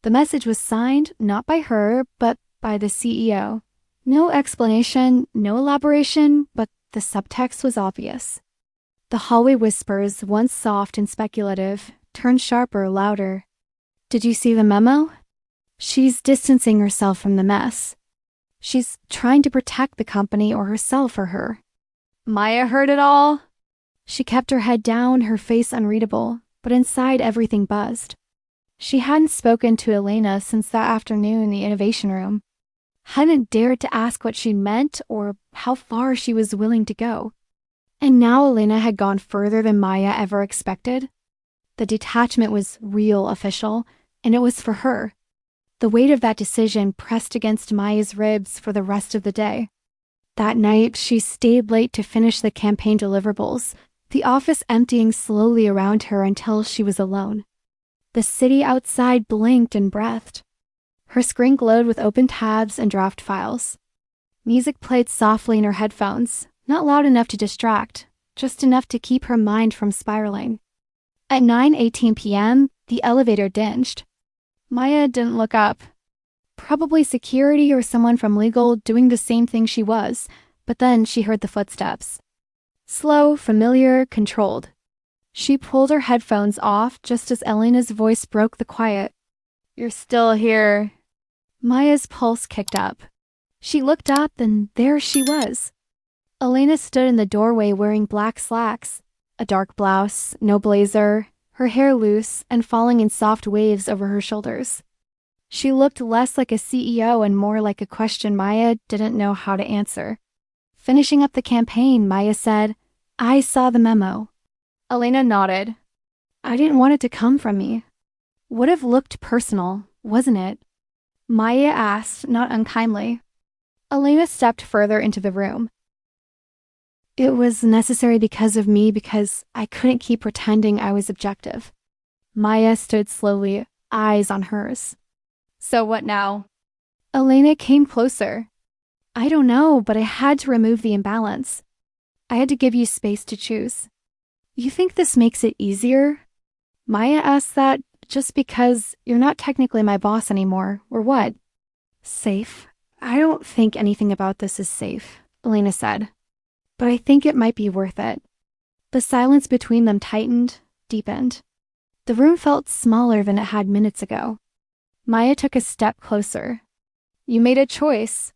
The message was signed not by her, but by the CEO. No explanation, no elaboration, but the subtext was obvious. The hallway whispers, once soft and speculative, turned sharper, louder. Did you see the memo? She's distancing herself from the mess. She's trying to protect the company or herself or her. Maya heard it all. She kept her head down, her face unreadable, but inside everything buzzed. She hadn't spoken to Elena since that afternoon in the innovation room. Hadn't dared to ask what she meant or how far she was willing to go. And now Elena had gone further than Maya ever expected. The detachment was real official, and it was for her. The weight of that decision pressed against Maya's ribs for the rest of the day. That night, she stayed late to finish the campaign deliverables, the office emptying slowly around her until she was alone. The city outside blinked and breathed. Her screen glowed with open tabs and draft files. Music played softly in her headphones, not loud enough to distract, just enough to keep her mind from spiraling. At 9:18 p.m., the elevator dinged. Maya didn't look up. Probably security or someone from legal doing the same thing she was, but then she heard the footsteps. Slow, familiar, controlled. She pulled her headphones off just as Elena's voice broke the quiet. "You're still here." Maya's pulse kicked up. She looked up and there she was. Elena stood in the doorway wearing black slacks, a dark blouse, no blazer, her hair loose and falling in soft waves over her shoulders. She looked less like a CEO and more like a question Maya didn't know how to answer. Finishing up the campaign, Maya said, "I saw the memo." Elena nodded. "I didn't want it to come from me." Would have looked personal, wasn't it? Maya asked, not unkindly. Elena stepped further into the room. "It was necessary because of me, because I couldn't keep pretending I was objective." Maya stood slowly, eyes on hers. "So what now?" Elena came closer. "I don't know, but I had to remove the imbalance. I had to give you space to choose." "You think this makes it easier?" Maya asked that just because you're not technically my boss anymore, or what? "Safe? I don't think anything about this is safe," Elena said. "But I think it might be worth it." The silence between them tightened, deepened. The room felt smaller than it had minutes ago. Maya took a step closer. "You made a choice.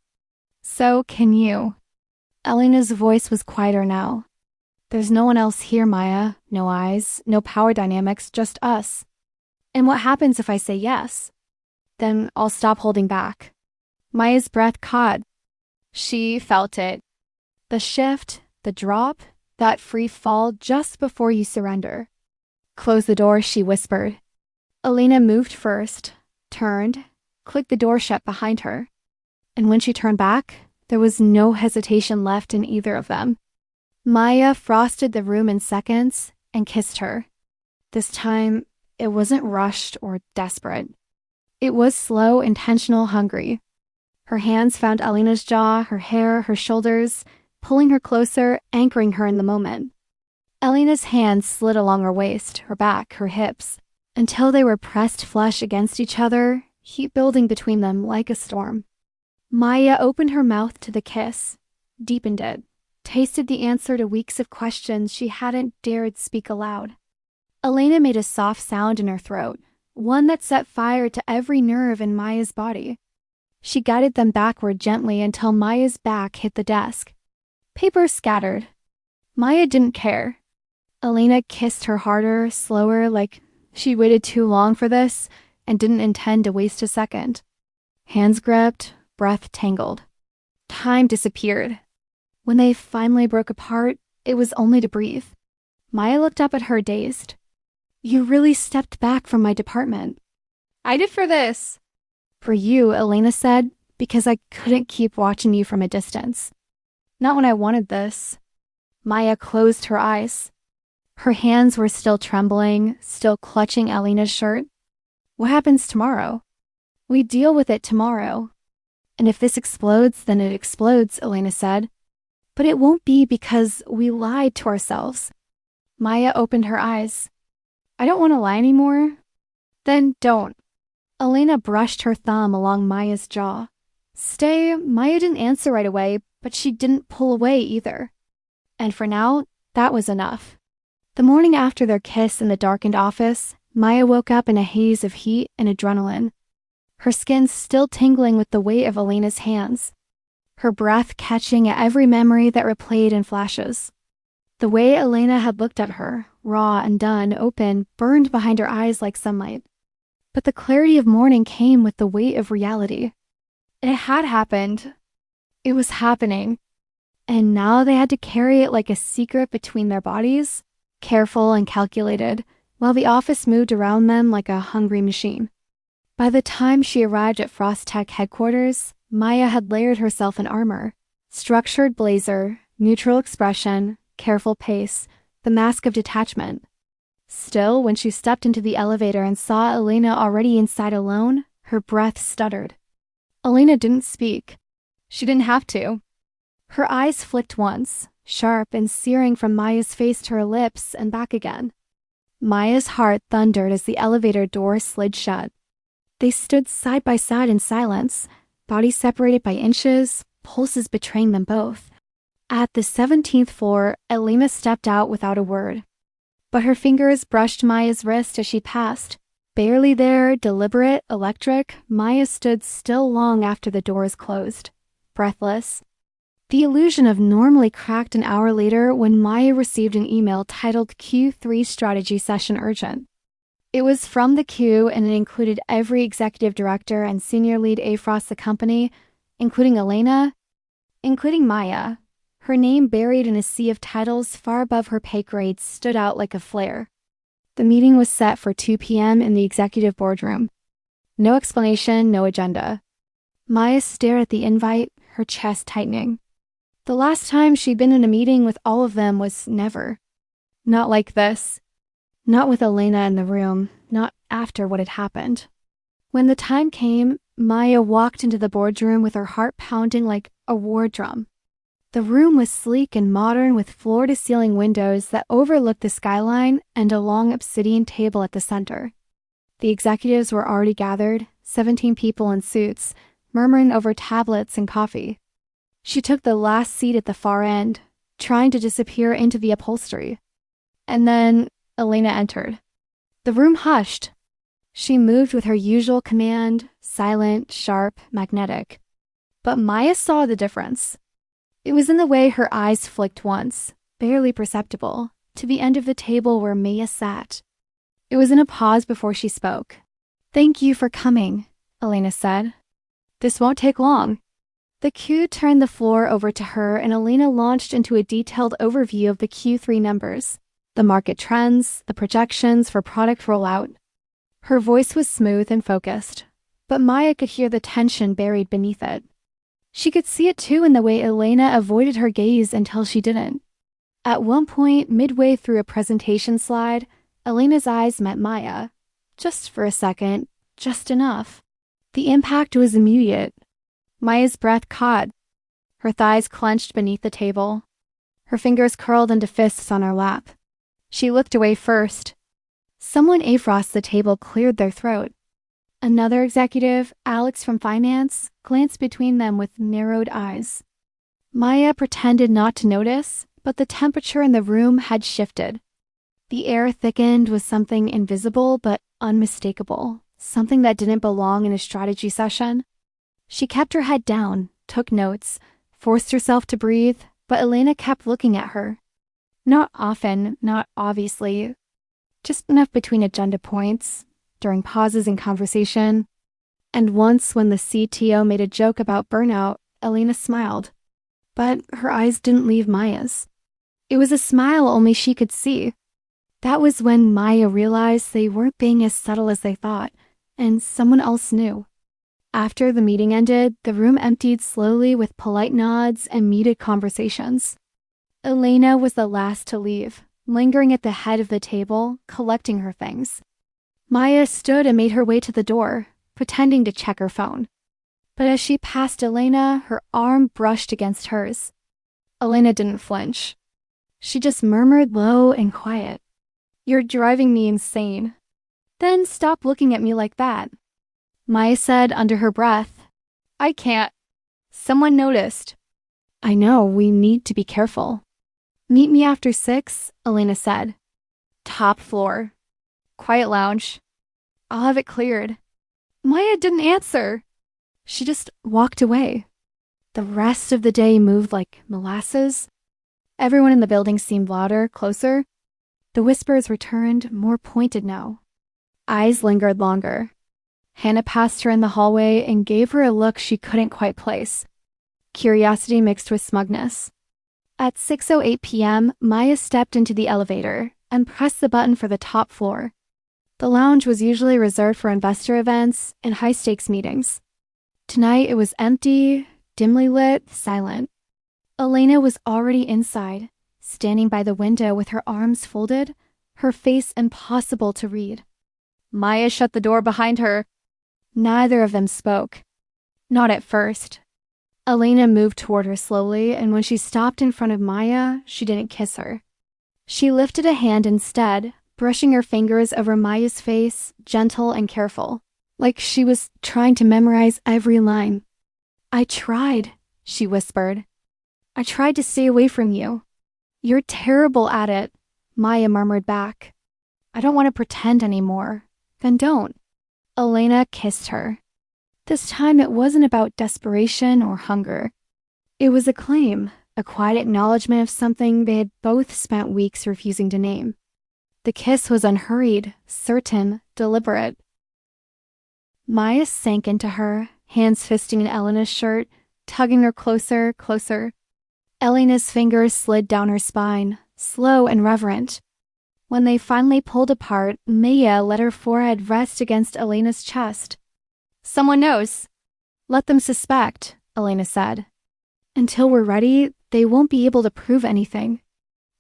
So can you." Elena's voice was quieter now. "There's no one else here, Maya. No eyes, no power dynamics, just us. And what happens if I say yes? Then I'll stop holding back." Maya's breath caught. She felt it. The shift, the drop, that free fall just before you surrender. "Close the door," she whispered. Elena moved first, turned, clicked the door shut behind her. And when she turned back, there was no hesitation left in either of them. Maya frosted the room in seconds and kissed her. This time, it wasn't rushed or desperate. It was slow, intentional, hungry. Her hands found Elena's jaw, her hair, her shoulders, pulling her closer, anchoring her in the moment. Elena's hands slid along her waist, her back, her hips, until they were pressed flush against each other, heat building between them like a storm. Maya opened her mouth to the kiss, deepened it, tasted the answer to weeks of questions she hadn't dared speak aloud. Elena made a soft sound in her throat, one that set fire to every nerve in Maya's body. She guided them backward gently until Maya's back hit the desk. Paper scattered. Maya didn't care. Elena kissed her harder, slower, like she waited too long for this and didn't intend to waste a second. Hands gripped, breath tangled. Time disappeared. When they finally broke apart, it was only to breathe. Maya looked up at her dazed. "You really stepped back from my department." "I did for this." "For you," Elena said, "because I couldn't keep watching you from a distance. Not when I wanted this." Maya closed her eyes. Her hands were still trembling, still clutching Elena's shirt. "What happens tomorrow?" "We deal with it tomorrow." "And if this explodes, then it explodes," Elena said. "But it won't be because we lied to ourselves." Maya opened her eyes. "I don't want to lie anymore." "Then don't." Elena brushed her thumb along Maya's jaw. "Stay." Maya didn't answer right away, but she didn't pull away either. And for now, that was enough. The morning after their kiss in the darkened office, Maya woke up in a haze of heat and adrenaline. Her skin still tingling with the weight of Elena's hands. Her breath catching at every memory that replayed in flashes. The way Elena had looked at her, raw, undone, open, burned behind her eyes like sunlight. But the clarity of morning came with the weight of reality. It had happened. It was happening. And now they had to carry it like a secret between their bodies, careful and calculated, while the office moved around them like a hungry machine. By the time she arrived at Frost Tech headquarters, Maya had layered herself in armor. Structured blazer, neutral expression, careful pace, the mask of detachment. Still, when she stepped into the elevator and saw Elena already inside alone, her breath stuttered. Elena didn't speak. She didn't have to. Her eyes flicked once, sharp and searing from Maya's face to her lips and back again. Maya's heart thundered as the elevator door slid shut. They stood side by side in silence, bodies separated by inches, pulses betraying them both. At the 17th floor, Elena stepped out without a word. But her fingers brushed Maya's wrist as she passed. Barely there, deliberate, electric, Maya stood still long after the doors closed, breathless. The illusion of normally cracked an hour later when Maya received an email titled Q3 Strategy Session Urgent. It was from the Q and it included every executive director and senior lead across the company, including Elena, including Maya. Her name buried in a sea of titles far above her pay grade stood out like a flare. The meeting was set for 2 p.m. in the executive boardroom. No explanation, no agenda. Maya stared at the invite, her chest tightening. The last time she'd been in a meeting with all of them was never. Not like this. Not with Elena in the room, not after what had happened. When the time came, Maya walked into the boardroom with her heart pounding like a war drum. The room was sleek and modern with floor-to-ceiling windows that overlooked the skyline and a long obsidian table at the center. The executives were already gathered, 17 people in suits, murmuring over tablets and coffee. She took the last seat at the far end, trying to disappear into the upholstery. And then Elena entered. The room hushed. She moved with her usual command, silent, sharp, magnetic. But Maya saw the difference. It was in the way her eyes flicked once, barely perceptible, to the end of the table where Maya sat. It was in a pause before she spoke. "Thank you for coming," Elena said. "This won't take long." The Q turned the floor over to her and Elena launched into a detailed overview of the Q3 numbers, the market trends, the projections for product rollout. Her voice was smooth and focused, but Maya could hear the tension buried beneath it. She could see it too in the way Elena avoided her gaze until she didn't. At one point, midway through a presentation slide, Elena's eyes met Maya. Just for a second, just enough. The impact was immediate. Maya's breath caught. Her thighs clenched beneath the table. Her fingers curled into fists on her lap. She looked away first. Someone across the table cleared their throat. Another executive, Alex from finance, glanced between them with narrowed eyes. Maya pretended not to notice, but the temperature in the room had shifted. The air thickened with something invisible but unmistakable, something that didn't belong in a strategy session. She kept her head down, took notes, forced herself to breathe, but Elena kept looking at her. Not often, not obviously, just enough between agenda points, during pauses in conversation. And once when the CTO made a joke about burnout, Elena smiled. But her eyes didn't leave Maya's. It was a smile only she could see. That was when Maya realized they weren't being as subtle as they thought, and someone else knew. After the meeting ended, the room emptied slowly with polite nods and muted conversations. Elena was the last to leave, lingering at the head of the table, collecting her things. Maya stood and made her way to the door, pretending to check her phone. But as she passed Elena, her arm brushed against hers. Elena didn't flinch. She just murmured low and quiet. "You're driving me insane." "Then stop looking at me like that." Maya said under her breath. "I can't. Someone noticed." "I know, we need to be careful." "Meet me after 6, Elena said. "Top floor. Quiet lounge. I'll have it cleared." Maya didn't answer. She just walked away. The rest of the day moved like molasses. Everyone in the building seemed louder, closer. The whispers returned, more pointed now. Eyes lingered longer. Hannah passed her in the hallway and gave her a look she couldn't quite place. Curiosity mixed with smugness. At 6:08 p.m., Maya stepped into the elevator and pressed the button for the top floor. The lounge was usually reserved for investor events and high-stakes meetings. Tonight it was empty, dimly lit, silent. Elena was already inside, standing by the window with her arms folded, her face impossible to read. Maya shut the door behind her. Neither of them spoke. Not at first. Elena moved toward her slowly, and when she stopped in front of Maya, she didn't kiss her. She lifted a hand instead, brushing her fingers over Maya's face, gentle and careful, like she was trying to memorize every line. "I tried," she whispered. "I tried to stay away from you." "You're terrible at it," Maya murmured back. "I don't want to pretend anymore." "Then don't." Elena kissed her. This time it wasn't about desperation or hunger. It was a claim, a quiet acknowledgement of something they had both spent weeks refusing to name. The kiss was unhurried, certain, deliberate. Maya sank into her, hands fisting Elena's shirt, tugging her closer, closer. Elena's fingers slid down her spine, slow and reverent. When they finally pulled apart, Maya let her forehead rest against Elena's chest. "Someone knows." "Let them suspect," Elena said. "Until we're ready, they won't be able to prove anything.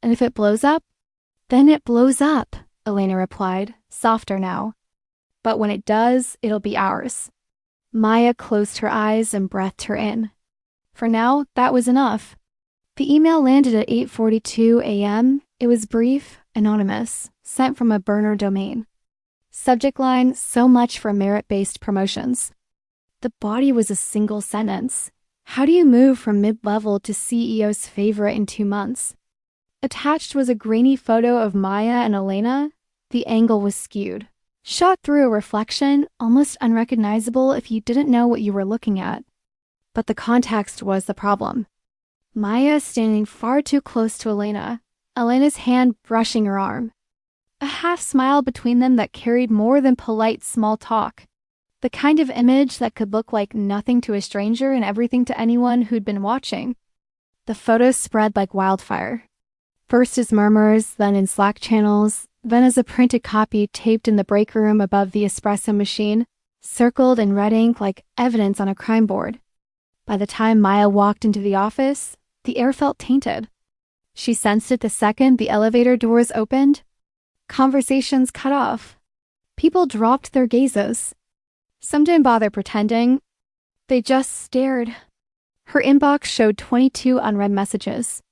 And if it blows up, then it blows up," Elena replied, softer now. "But when it does, it'll be ours." Maya closed her eyes and breathed her in. For now, that was enough. The email landed at 8:42 a.m. It was brief, anonymous, sent from a burner domain. Subject line, "So much for merit-based promotions." The body was a single sentence. How do you move from mid-level to CEO's favorite in 2 months? Attached was a grainy photo of Maya and Elena. The angle was skewed. Shot through a reflection, almost unrecognizable if you didn't know what you were looking at. But the context was the problem. Maya standing far too close to Elena, Elena's hand brushing her arm. A half smile between them that carried more than polite small talk. The kind of image that could look like nothing to a stranger and everything to anyone who'd been watching. The photos spread like wildfire. First as murmurs, then in Slack channels, then as a printed copy taped in the break room above the espresso machine, circled in red ink like evidence on a crime board. By the time Maya walked into the office, the air felt tainted. She sensed it the second the elevator doors opened. Conversations cut off. People dropped their gazes. Some didn't bother pretending. They just stared. Her inbox showed 22 unread messages.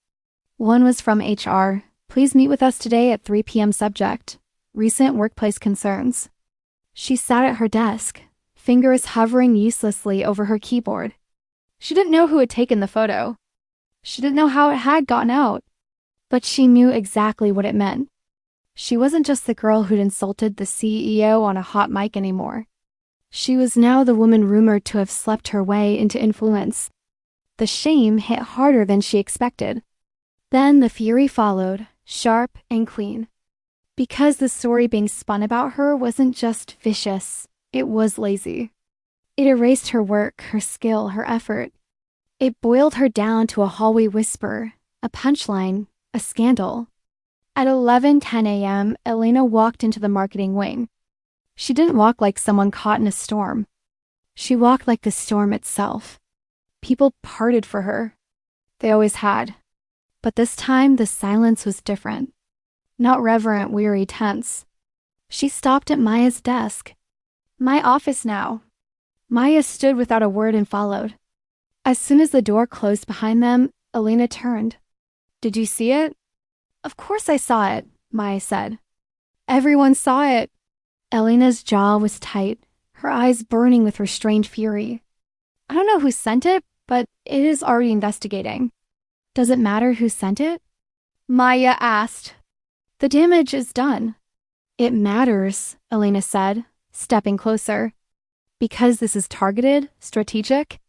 One was from HR. "Please meet with us today at 3 p.m. Subject. Recent workplace concerns." She sat at her desk, fingers hovering uselessly over her keyboard. She didn't know who had taken the photo. She didn't know how it had gotten out. But she knew exactly what it meant. She wasn't just the girl who'd insulted the CEO on a hot mic anymore. She was now the woman rumored to have slept her way into influence. The shame hit harder than she expected. Then the fury followed, sharp and clean. Because the story being spun about her wasn't just vicious, it was lazy. It erased her work, her skill, her effort. It boiled her down to a hallway whisper, a punchline, a scandal. At 11:10 a.m., Elena walked into the marketing wing. She didn't walk like someone caught in a storm. She walked like the storm itself. People parted for her. They always had. But this time, the silence was different. Not reverent, weary, tense. She stopped at Maya's desk. "My office now." Maya stood without a word and followed. As soon as the door closed behind them, Elena turned. "Did you see it?" "Of course I saw it," Maya said. "Everyone saw it." Elena's jaw was tight, her eyes burning with restrained fury. "I don't know who sent it, but it is already investigating." "Does it matter who sent it?" Maya asked. "The damage is done." "It matters," Elena said, stepping closer. "Because this is targeted, strategic.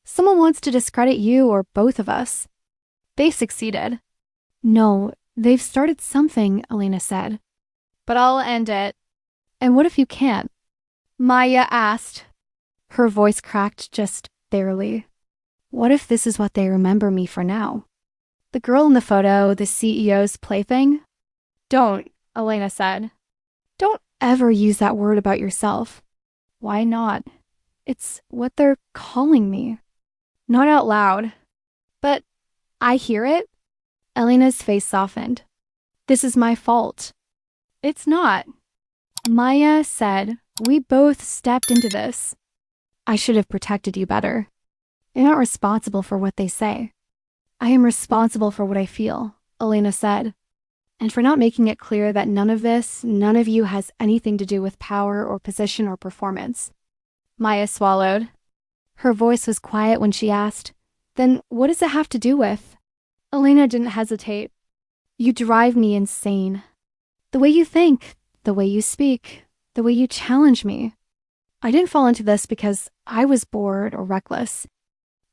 Someone wants to discredit you or both of us." They succeeded. "No, they've started something," Elena said. "But I'll end it." "And what if you can't?" Maya asked. Her voice cracked just barely. "What if this is what they remember me for now?" The girl in the photo, the CEO's plaything? "Don't," Elena said. "Don't ever use that word about yourself." "Why not?" "It's what they're calling me." "Not out loud." "But I hear it." Elena's face softened. "This is my fault." It's not. Maya said, we both stepped into this. I should have protected you better. I'm not responsible for what they say. I am responsible for what I feel, Elena said. And for not making it clear that none of you has anything to do with power or position or performance. Maya swallowed. Her voice was quiet when she asked, then what does it have to do with? Elena didn't hesitate. You drive me insane. The way you think, the way you speak, the way you challenge me. I didn't fall into this because I was bored or reckless.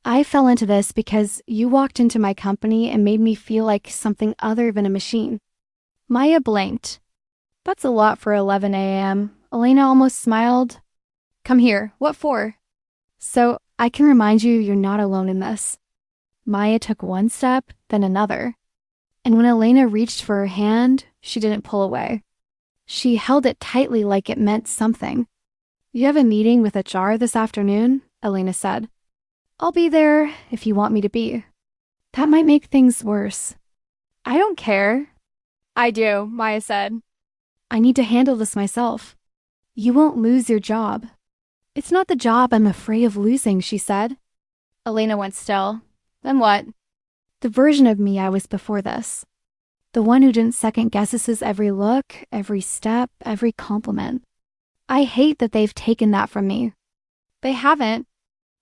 I fell into this because you walked into my company and made me feel like something other than a machine. Maya blinked. That's a lot for 11 a.m. Elena almost smiled. Come here. What for? So I can remind you you're not alone in this. Maya took one step, then another. And when Elena reached for her hand, she didn't pull away. She held it tightly like it meant something. You have a meeting with HR this afternoon, Elena said. I'll be there if you want me to be. That might make things worse. I don't care. I do, Maya said. I need to handle this myself. You won't lose your job. It's not the job I'm afraid of losing, she said. Elena went still. Then what? The version of me I was before this. The one who didn't second guess every look, every step, every compliment. I hate that they've taken that from me. They haven't.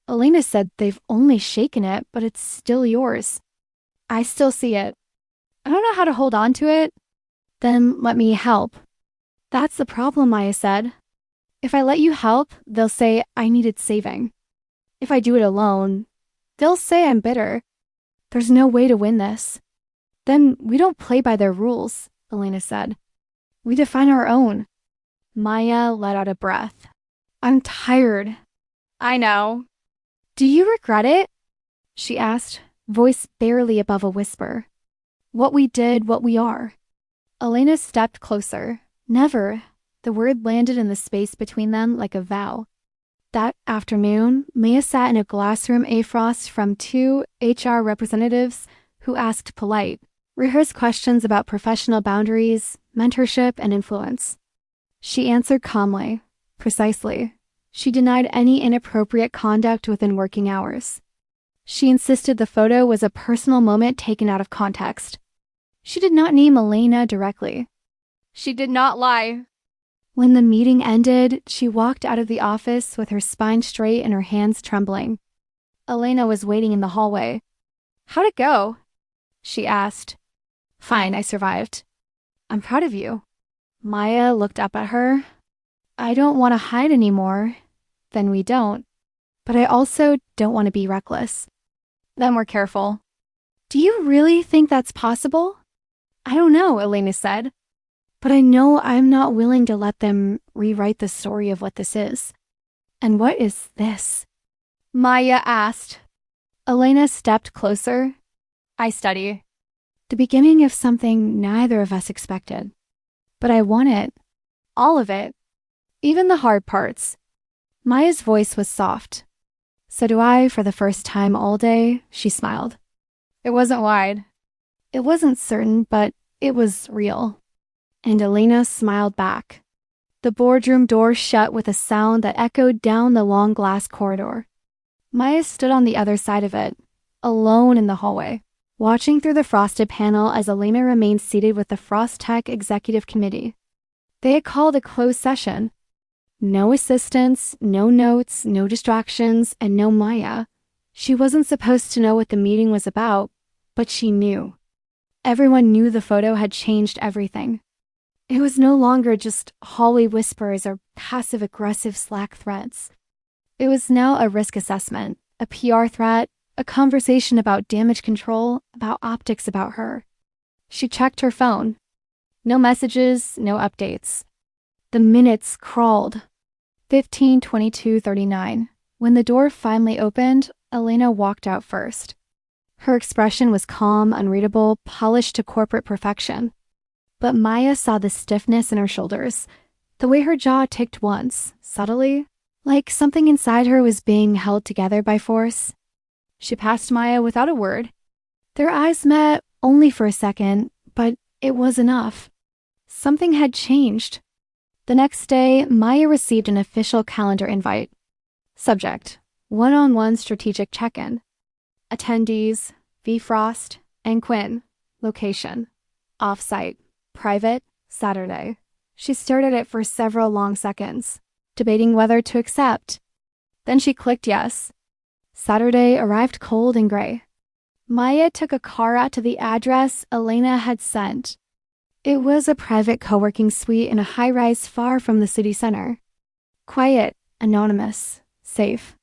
Elena said they've only shaken it, but it's still yours. I still see it. I don't know how to hold on to it. Then let me help. That's the problem, Maya said. If I let you help, they'll say I needed saving. If I do it alone, they'll say I'm bitter. There's no way to win this. Then we don't play by their rules, Elena said. We define our own. Maya let out a breath. I'm tired. I know. Do you regret it? She asked, voice barely above a whisper. What we did, what we are. Elena stepped closer. Never. The word landed in the space between them like a vow. That afternoon, Maya sat in a glassroom afrost from 2 HR representatives who asked polite, rehearsed questions about professional boundaries, mentorship, and influence. She answered calmly, precisely. She denied any inappropriate conduct within working hours. She insisted the photo was a personal moment taken out of context. She did not name Elena directly. She did not lie. When the meeting ended, she walked out of the office with her spine straight and her hands trembling. Elena was waiting in the hallway. How'd it go? She asked. Fine, I survived. I'm proud of you. Maya looked up at her. I don't want to hide anymore. Then we don't. But I also don't want to be reckless. Then we're careful. Do you really think that's possible? I don't know, Elena said. But I know I'm not willing to let them rewrite the story of what this is. And what is this? Maya asked. Elena stepped closer. I study. The beginning of something neither of us expected. But I want it. All of it. Even the hard parts. Maya's voice was soft. So do I for the first time all day, she smiled. It wasn't wide. It wasn't certain, but it was real. And Elena smiled back. The boardroom door shut with a sound that echoed down the long glass corridor. Maya stood on the other side of it, alone in the hallway, watching through the frosted panel as Elena remained seated with the Frost Tech Executive Committee. They had called a closed session. No assistants, no notes, no distractions, and no Maya. She wasn't supposed to know what the meeting was about, but she knew. Everyone knew the photo had changed everything. It was no longer just hallway whispers or passive-aggressive Slack threads. It was now a risk assessment, a PR threat, a conversation about damage control, about optics about her. She checked her phone. No messages, no updates. The minutes crawled. 15:22:39. When the door finally opened, Elena walked out first. Her expression was calm, unreadable, polished to corporate perfection. But Maya saw the stiffness in her shoulders, the way her jaw ticked once, subtly, like something inside her was being held together by force. She passed Maya without a word. Their eyes met only for a second, but it was enough. Something had changed. The next day, Maya received an official calendar invite. Subject: one-on-one strategic check-in. Attendees: V. Frost and Quinn. Location: off-site. Private. Saturday. She stared at it for several long seconds, debating whether to accept. Then she clicked yes. Saturday arrived cold and gray. Maya took a car out to the address Elena had sent. It was a private co-working suite in a high-rise far from the city center. Quiet, anonymous, safe.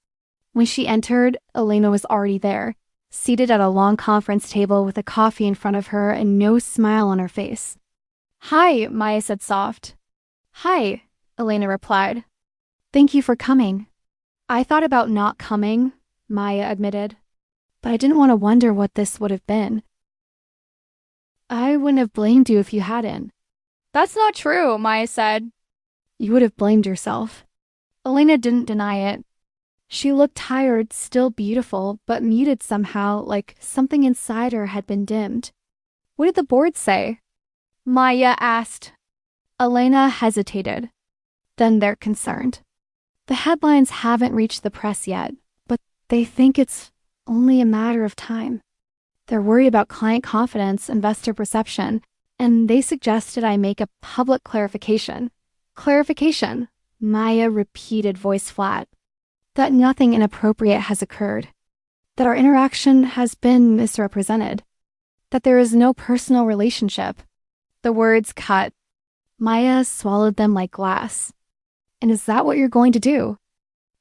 When she entered, Elena was already there, seated at a long conference table with a coffee in front of her and no smile on her face. "Hi," Maya said soft. "Hi," Elena replied. "Thank you for coming." "I thought about not coming," Maya admitted. "But I didn't want to wonder what this would have been." "I wouldn't have blamed you if you hadn't." "That's not true," Maya said. "You would have blamed yourself." Elena didn't deny it. She looked tired, still beautiful, but muted somehow, like something inside her had been dimmed. "What did the board say?" Maya asked. Elena hesitated. "Then they're concerned. The headlines haven't reached the press yet, but they think it's only a matter of time. They're worried about client confidence, investor perception, and they suggested I make a public clarification." "Clarification," Maya repeated, voice flat. "That nothing inappropriate has occurred. That our interaction has been misrepresented. That there is no personal relationship." The words cut. Maya swallowed them like glass. "And is that what you're going to do?"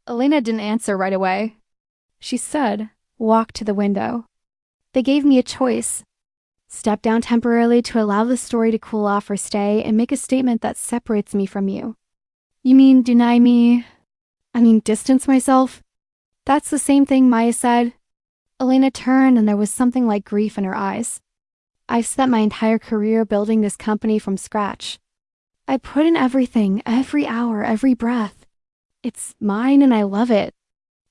Elena didn't answer right away. She said, "Walk to the window." "They gave me a choice. Step down temporarily to allow the story to cool off or stay and make a statement that separates me from you." "You mean deny me? Distance myself?" "That's the same thing," Maya said. Elena turned and there was something like grief in her eyes. "I've spent my entire career building this company from scratch. I put in everything, every hour, every breath. It's mine and I love it."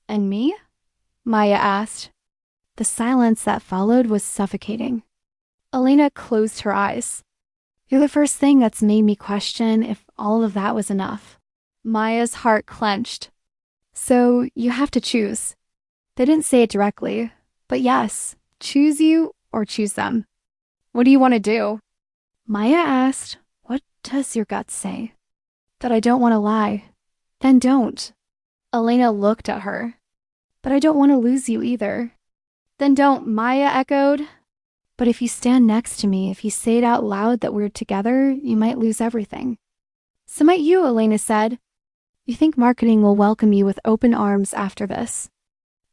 "And me?" Maya asked. The silence that followed was suffocating. Elena closed her eyes. "You're the first thing that's made me question if all of that was enough." Maya's heart clenched. "So you have to choose." They didn't say it directly, but yes, choose you or choose them. "What do you want to do?" Maya asked, "What does your gut say?" "That I don't want to lie." "Then don't." Elena looked at her. "But I don't want to lose you either." "Then don't," Maya echoed. "But if you stand next to me, if you say it out loud that we're together, you might lose everything." "So might you," Elena said. "You think marketing will welcome you with open arms after this."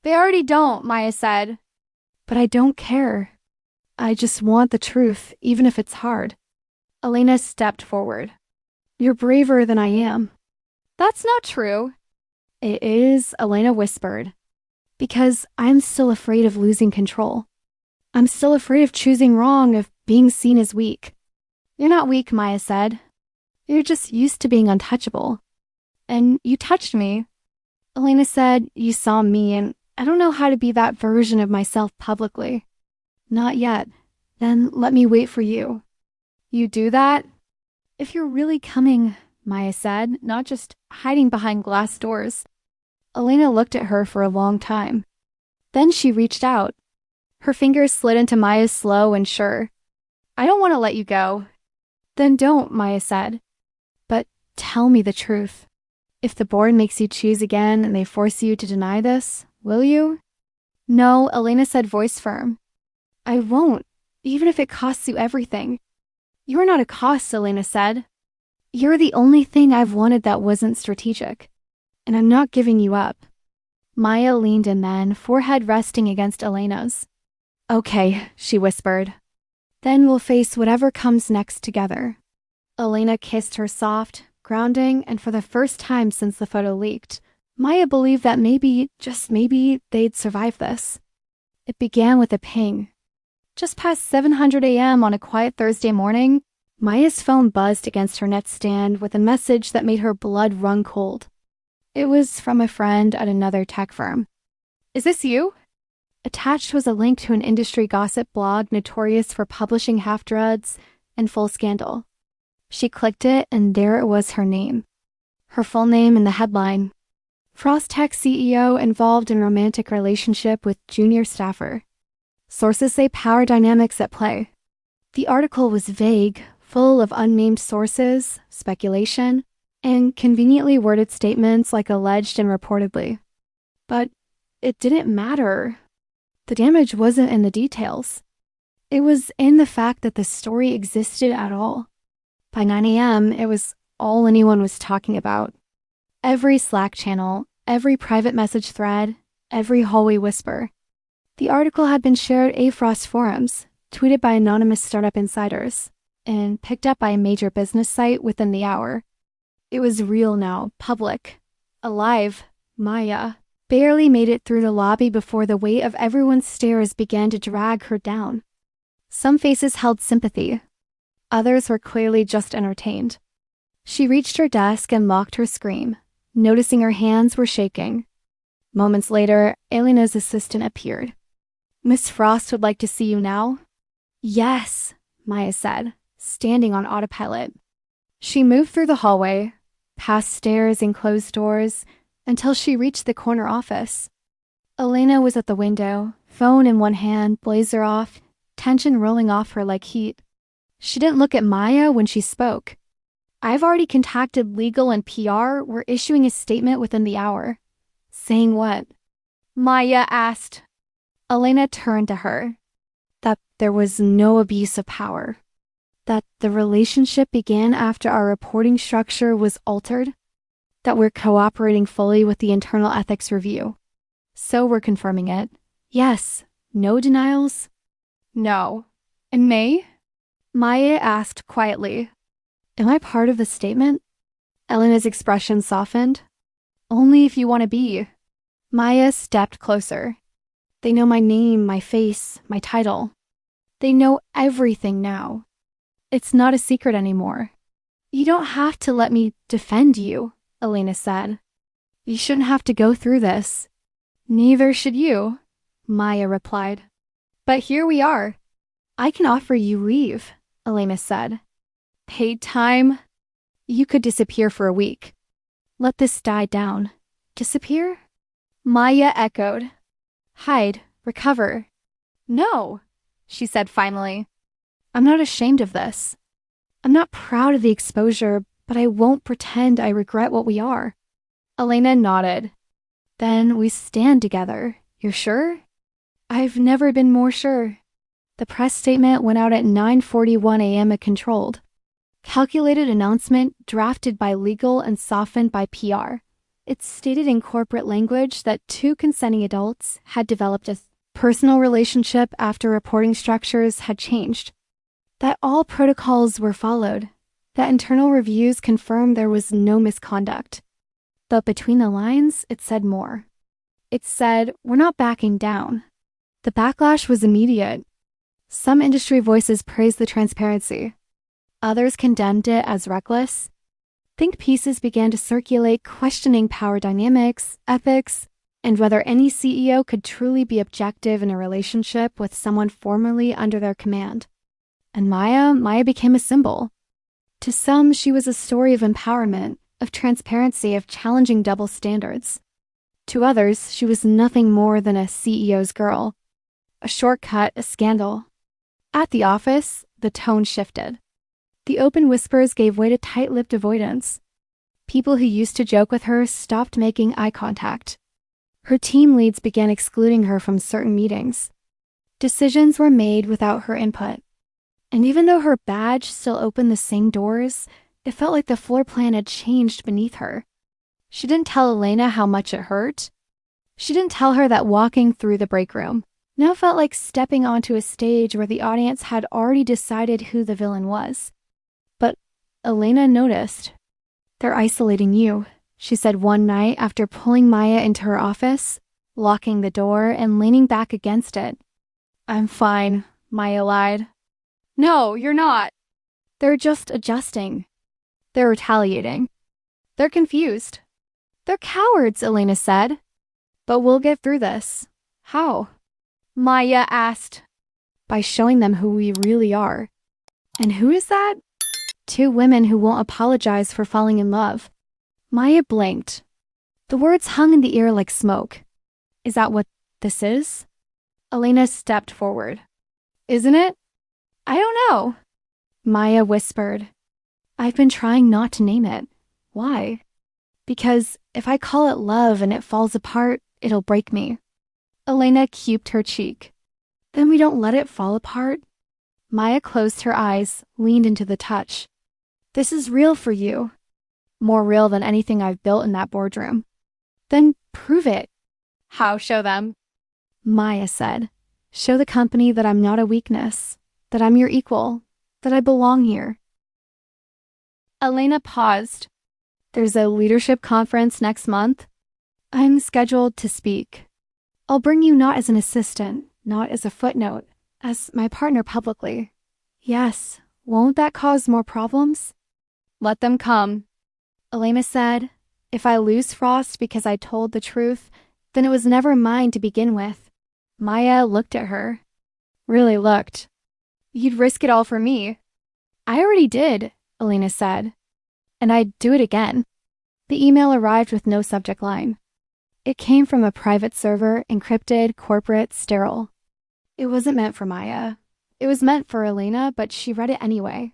"They already don't," Maya said. "But I don't care. I just want the truth, even if it's hard." Elena stepped forward. "You're braver than I am." "That's not true." "It is," Elena whispered. "Because I'm still afraid of losing control. I'm still afraid of choosing wrong, of being seen as weak." "You're not weak," Maya said. "You're just used to being untouchable." "And you touched me." Elena said, "You saw me, and I don't know how to be that version of myself publicly." "Not yet. Then let me wait for you." "You do that?" "If you're really coming," Maya said, "not just hiding behind glass doors." Elena looked at her for a long time. Then she reached out. Her fingers slid into Maya's slow and sure. "I don't want to let you go." "Then don't," Maya said. "But tell me the truth. If the board makes you choose again and they force you to deny this, will you?" "No," Elena said, voice firm. "I won't, even if it costs you everything." "You're not a cost," Elena said. "You're the only thing I've wanted that wasn't strategic. And I'm not giving you up." Maya leaned in then, forehead resting against Elena's. "Okay," she whispered. "Then we'll face whatever comes next together." Elena kissed her soft, grounding, and for the first time since the photo leaked, Maya believed that maybe, just maybe, they'd survive this. It began with a ping. Just past 7:00 a.m. on a quiet Thursday morning, Maya's phone buzzed against her nightstand with a message that made her blood run cold. It was from a friend at another tech firm. "Is this you?" Attached was a link to an industry gossip blog notorious for publishing half-truths and full scandal. She clicked it, and there it was, her name. Her full name in the headline. Frost Tech CEO involved in romantic relationship with junior staffer. Sources say power dynamics at play. The article was vague, full of unnamed sources, speculation, and conveniently worded statements like alleged and reportedly. But it didn't matter. The damage wasn't in the details. It was in the fact that the story existed at all. By 9 a.m., it was all anyone was talking about. Every Slack channel, every private message thread, every hallway whisper. The article had been shared Frost forums, tweeted by anonymous startup insiders, and picked up by a major business site within the hour. It was real now, public, alive. Maya barely made it through the lobby before the weight of everyone's stares began to drag her down. Some faces held sympathy. Others were clearly just entertained. She reached her desk and locked her screen, noticing her hands were shaking. Moments later, Elena's assistant appeared. "Miss Frost would like to see you now?" "Yes," Maya said, standing on autopilot. She moved through the hallway, past stairs and closed doors, until she reached the corner office. Elena was at the window, phone in one hand, blazer off, tension rolling off her like heat. She didn't look at Maya when she spoke. "I've already contacted legal and PR. We're issuing a statement within the hour." "Saying what?" Maya asked. Elena turned to her. That there was no abuse of power. That the relationship began after our reporting structure was altered. That we're cooperating fully with the internal ethics review. So we're confirming it. Yes. No denials? No. In May? Maya asked quietly. Am I part of the statement? Elena's expression softened. Only if you want to be. Maya stepped closer. They know my name, my face, my title. They know everything now. It's not a secret anymore. You don't have to let me defend you, Elena said. You shouldn't have to go through this. Neither should you, Maya replied. But here we are. I can offer you leave, Elena said. Paid time? You could disappear for a week. Let this die down. Disappear? Maya echoed. Hide, recover. No, she said finally. I'm not ashamed of this. I'm not proud of the exposure, but I won't pretend I regret what we are. Elena nodded. Then we stand together. You're sure? I've never been more sure. The press statement went out at 9:41 a.m. Controlled. Calculated announcement drafted by legal and softened by PR. It stated in corporate language that two consenting adults had developed a personal relationship after reporting structures had changed. That all protocols were followed. That internal reviews confirmed there was no misconduct. But between the lines, it said more. It said, we're not backing down. The backlash was immediate. Some industry voices praised the transparency. Others condemned it as reckless. Think pieces began to circulate questioning power dynamics, ethics, and whether any CEO could truly be objective in a relationship with someone formerly under their command. And Maya became a symbol. To some, she was a story of empowerment, of transparency, of challenging double standards. To others, she was nothing more than a CEO's girl. A shortcut, a scandal. At the office, the tone shifted. The open whispers gave way to tight-lipped avoidance. People who used to joke with her stopped making eye contact. Her team leads began excluding her from certain meetings. Decisions were made without her input. And even though her badge still opened the same doors, it felt like the floor plan had changed beneath her. She didn't tell Elena how much it hurt. She didn't tell her that walking through the break room now felt like stepping onto a stage where the audience had already decided who the villain was. But Elena noticed. They're isolating you, she said one night after pulling Maya into her office, locking the door and leaning back against it. I'm fine, Maya lied. No, you're not. They're just adjusting. They're retaliating. They're confused. They're cowards, Elena said. But we'll get through this. How? Maya asked. By showing them who we really are. And who is that? Two women who won't apologize for falling in love. Maya blinked. The words hung in the air like smoke. Is that what this is? Elena stepped forward. Isn't it? I don't know. Maya whispered. I've been trying not to name it. Why? Because if I call it love and it falls apart, it'll break me. Elena cuped her cheek. Then we don't let it fall apart? Maya closed her eyes, leaned into the touch. This is real for you. More real than anything I've built in that boardroom. Then prove it. How? Show them? Maya said. Show the company that I'm not a weakness, that I'm your equal, that I belong here. Elena paused. There's a leadership conference next month. I'm scheduled to speak. I'll bring you not as an assistant, not as a footnote, as my partner publicly. Yes, won't that cause more problems? Let them come. Elena said, if I lose Frost because I told the truth, then it was never mine to begin with. Maya looked at her. Really looked. You'd risk it all for me. I already did, Elena said. And I'd do it again. The email arrived with no subject line. It came from a private server, encrypted, corporate, sterile. It wasn't meant for Maya. It was meant for Elena, but she read it anyway.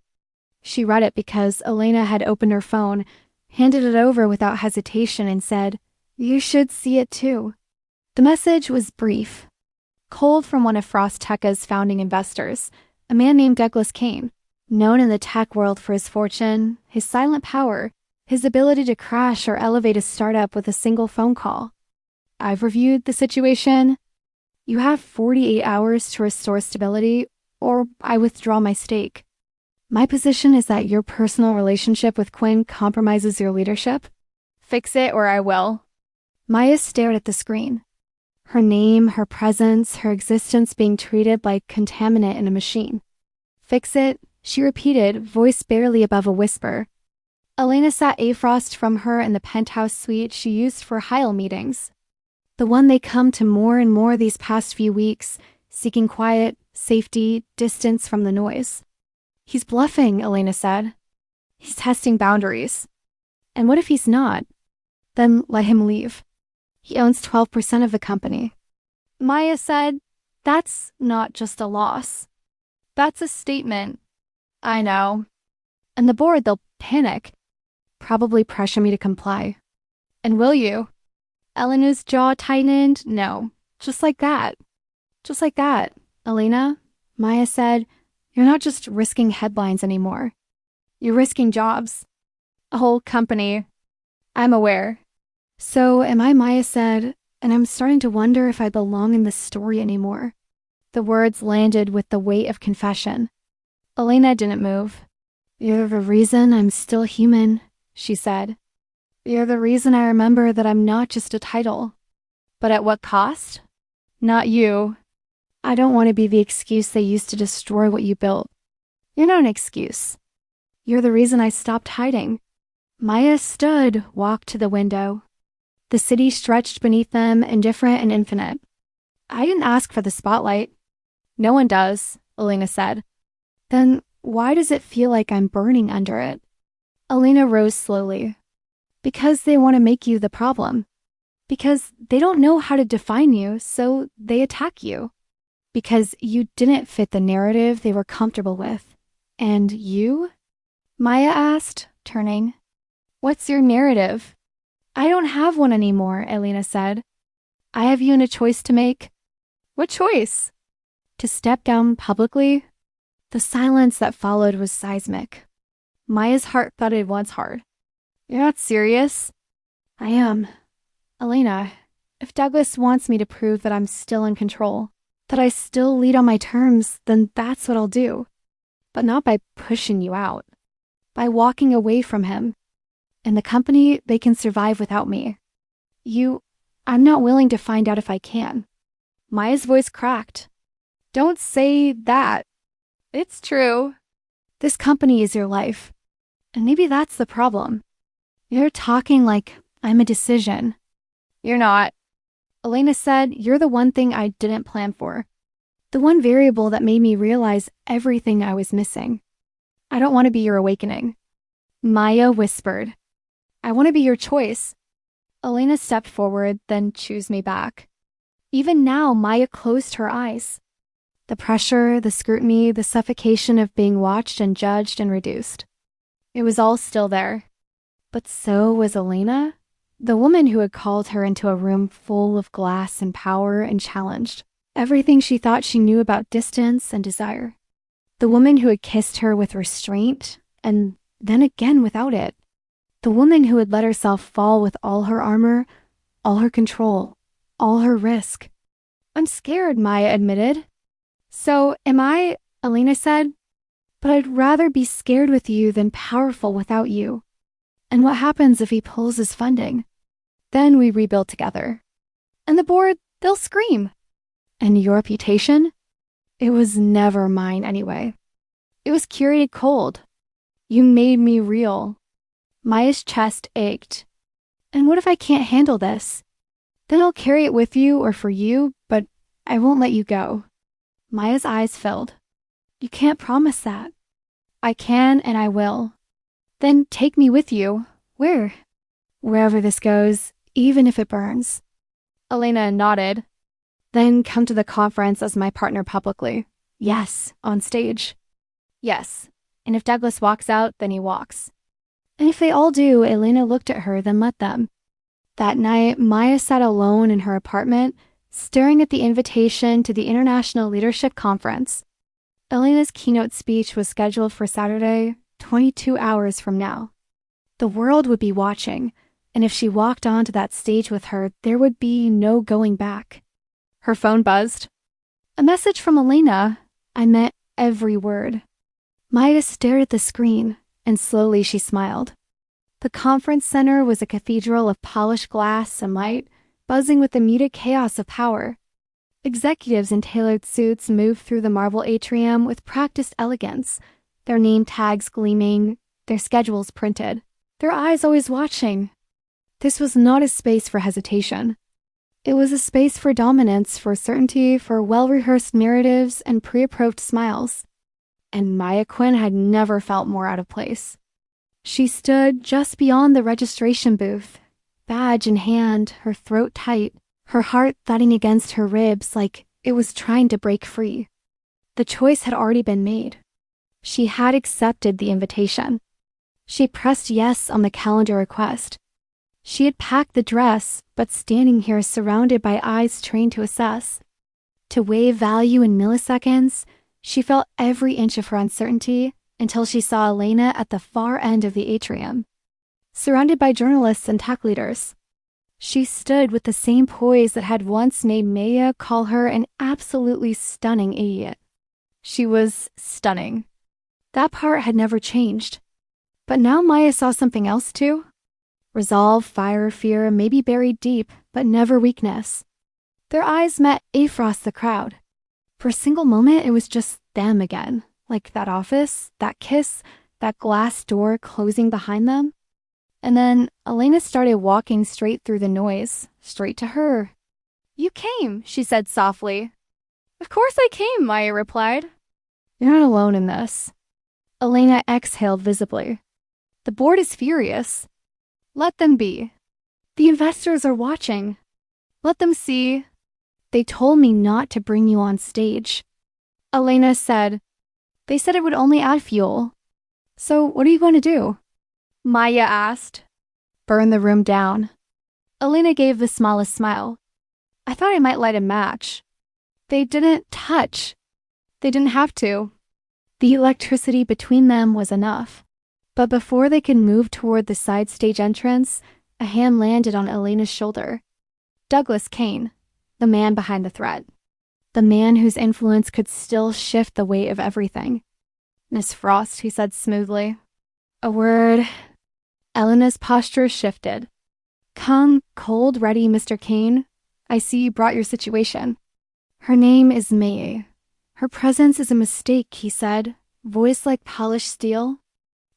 She read it because Elena had opened her phone, handed it over without hesitation, and said, You should see it too. The message was brief. Cold from one of Frost Tech's founding investors, a man named Douglas Kane, known in the tech world for his fortune, his silent power, his ability to crash or elevate a startup with a single phone call. I've reviewed the situation. You have 48 hours to restore stability, or I withdraw my stake. My position is that your personal relationship with Quinn compromises your leadership. Fix it or I will. Maya stared at the screen. Her name, her presence, her existence being treated like contaminant in a machine. Fix it, she repeated, voice barely above a whisper. Elena sat Frost from her in the penthouse suite she used for Heil meetings. The one they come to more and more these past few weeks, seeking quiet, safety, distance from the noise. He's bluffing, Elena said. He's testing boundaries. And what if he's not? Then let him leave. He owns 12% of the company. Maya said, that's not just a loss. That's a statement. I know. And the board, they'll panic. Probably pressure me to comply. And will you? Elena's jaw tightened. No. Just like that. Just like that. Elena, Maya said, you're not just risking headlines anymore. You're risking jobs. A whole company. I'm aware. So am I, Maya said, and I'm starting to wonder if I belong in this story anymore. The words landed with the weight of confession. Elena didn't move. You're the reason I'm still human, she said. You're the reason I remember that I'm not just a title. But at what cost? Not you. I don't want to be the excuse they used to destroy what you built. You're not an excuse. You're the reason I stopped hiding. Maya stood, walked to the window. The city stretched beneath them, indifferent and infinite. I didn't ask for the spotlight. No one does, Elena said. Then why does it feel like I'm burning under it? Elena rose slowly. Because they want to make you the problem. Because they don't know how to define you, so they attack you. Because you didn't fit the narrative they were comfortable with. And you? Maya asked, turning. What's your narrative? I don't have one anymore, Elena said. I have you in a choice to make. What choice? To step down publicly? The silence that followed was seismic. Maya's heart thudded once hard. You're not serious? I am. Elena, if Douglas wants me to prove that I'm still in control, that I still lead on my terms, then that's what I'll do. But not by pushing you out. By walking away from him. In the company, they can survive without me. I'm not willing to find out if I can. Maya's voice cracked. Don't say that. It's true. This company is your life. And maybe that's the problem. You're talking like I'm a decision. You're not. Elena said, you're the one thing I didn't plan for. The one variable that made me realize everything I was missing. I don't want to be your awakening. Maya whispered. I want to be your choice. Elena stepped forward, then choosed me back. Even now, Maya closed her eyes. The pressure, the scrutiny, the suffocation of being watched and judged and reduced. It was all still there. But so was Elena, the woman who had called her into a room full of glass and power and challenged everything she thought she knew about distance and desire. The woman who had kissed her with restraint and then again without it. The woman who had let herself fall with all her armor, all her control, all her risk. I'm scared, Maya admitted. So am I, Elena said. But I'd rather be scared with you than powerful without you. And what happens if he pulls his funding? Then we rebuild together. And the board, they'll scream. And your reputation? It was never mine anyway. It was curated cold. You made me real. Maya's chest ached. And what if I can't handle this? Then I'll carry it with you or for you, but I won't let you go. Maya's eyes filled. You can't promise that. I can and I will. Then take me with you. Where? Wherever this goes, even if it burns. Elena nodded. Then come to the conference as my partner publicly. Yes, on stage. Yes, and if Douglas walks out, then he walks. And if they all do, Elena looked at her, then let them. That night, Maya sat alone in her apartment, staring at the invitation to the International Leadership Conference. Elena's keynote speech was scheduled for Saturday, 22 hours from now. The world would be watching, and if she walked onto that stage with her, there would be no going back. Her phone buzzed. A message from Elena. I meant every word. Maya stared at the screen, and slowly she smiled. The conference center was a cathedral of polished glass and light, buzzing with the muted chaos of power. Executives in tailored suits moved through the marble atrium with practiced elegance, their name tags gleaming, their schedules printed, their eyes always watching. This was not a space for hesitation. It was a space for dominance, for certainty, for well-rehearsed narratives and pre-approved smiles. And Maya Quinn had never felt more out of place. She stood just beyond the registration booth, badge in hand, her throat tight, her heart thudding against her ribs like it was trying to break free. The choice had already been made. She had accepted the invitation. She pressed yes on the calendar request. She had packed the dress, but standing here surrounded by eyes trained to assess, to weigh value in milliseconds, she felt every inch of her uncertainty until she saw Elena at the far end of the atrium, surrounded by journalists and tech leaders. She stood with the same poise that had once made Maya call her an absolutely stunning idiot. She was stunning. That part had never changed. But now Maya saw something else too. Resolve, fire, fear, maybe buried deep, but never weakness. Their eyes met across the crowd. For a single moment, it was just them again, like that office, that kiss, that glass door closing behind them. And then Elena started walking straight through the noise, straight to her. You came, she said softly. Of course I came, Maya replied. You're not alone in this. Elena exhaled visibly. The board is furious. Let them be. The investors are watching. Let them see. They told me not to bring you on stage. Elena said, they said it would only add fuel. So what are you going to do? Maya asked. Burn the room down. Elena gave the smallest smile. I thought I might light a match. They didn't touch. They didn't have to. The electricity between them was enough. But before they could move toward the side stage entrance, a hand landed on Elena's shoulder. Douglas Kane, the man behind the threat. The man whose influence could still shift the weight of everything. Miss Frost, he said smoothly. A word. Elena's posture shifted. Come, cold, ready, Mr. Kane. I see you brought your situation. Her name is May. Her presence is a mistake, he said, voice like polished steel.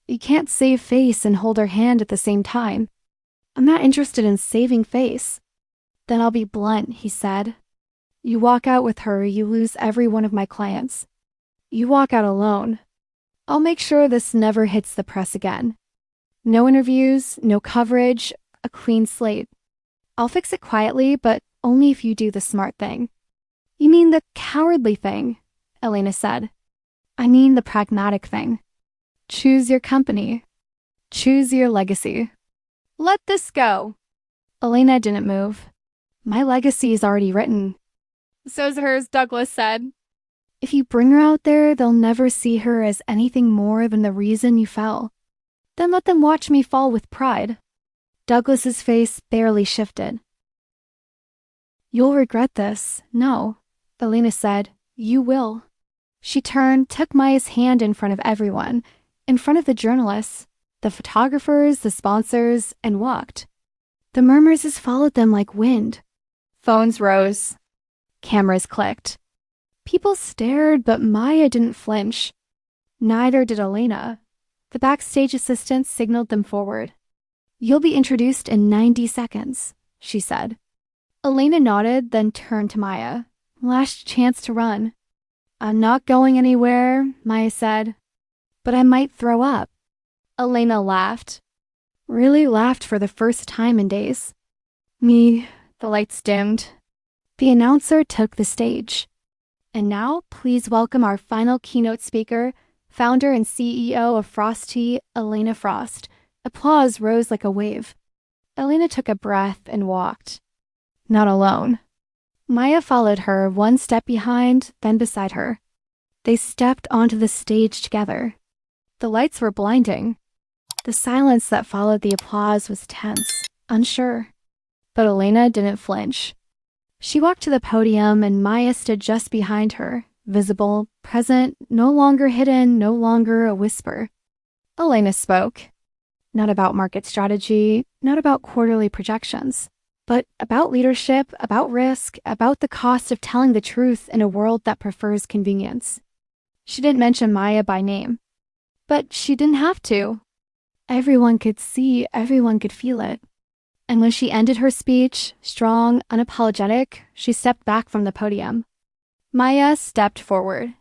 You can't save face and hold her hand at the same time. I'm not interested in saving face. Then I'll be blunt, he said. You walk out with her, you lose every one of my clients. You walk out alone. I'll make sure this never hits the press again. No interviews, no coverage, a clean slate. I'll fix it quietly, but only if you do the smart thing. You mean the cowardly thing, Elena said. I mean the pragmatic thing. Choose your company. Choose your legacy. Let this go. Elena didn't move. My legacy is already written. So's hers, Douglas said. If you bring her out there, they'll never see her as anything more than the reason you fell. Then let them watch me fall with pride. Douglas's face barely shifted. You'll regret this. No, Elena said. You will. She turned, took Maya's hand in front of everyone, in front of the journalists, the photographers, the sponsors, and walked. The murmurs followed them like wind. Phones rose. Cameras clicked. People stared, but Maya didn't flinch. Neither did Elena. The backstage assistant signaled them forward. You'll be introduced in 90 seconds, she said. Elena nodded, then turned to Maya. Last chance to run. I'm not going anywhere, Maya said. But I might throw up. Elena laughed. Really laughed for the first time in days. The lights dimmed. The announcer took the stage. And now, please welcome our final keynote speaker, founder and CEO of Frosty, Elena Frost. Applause rose like a wave. Elena took a breath and walked. Not alone. Maya followed her, one step behind, then beside her. They stepped onto the stage together. The lights were blinding. The silence that followed the applause was tense, unsure. But Elena didn't flinch. She walked to the podium and Maya stood just behind her, visible, present, no longer hidden, no longer a whisper. Elena spoke. Not about market strategy, not about quarterly projections, but about leadership, about risk, about the cost of telling the truth in a world that prefers convenience. She didn't mention Maya by name. But she didn't have to. Everyone could see, everyone could feel it. And when she ended her speech, strong, unapologetic, she stepped back from the podium. Maya stepped forward.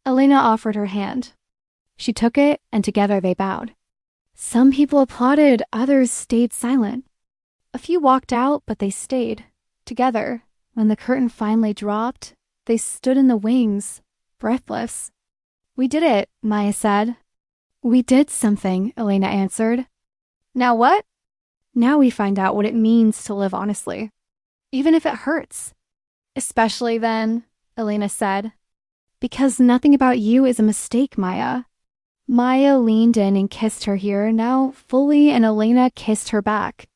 Elena offered her hand. She took it, and together they bowed. Some people applauded, others stayed silent. A few walked out, but they stayed. Together, when the curtain finally dropped, they stood in the wings, breathless. We did it, Maya said. We did something, Elena answered. Now what? Now we find out what it means to live honestly, even if it hurts. Especially then, Elena said. Because nothing about you is a mistake, Maya. Maya leaned in and kissed her here, now fully, and Elena kissed her back.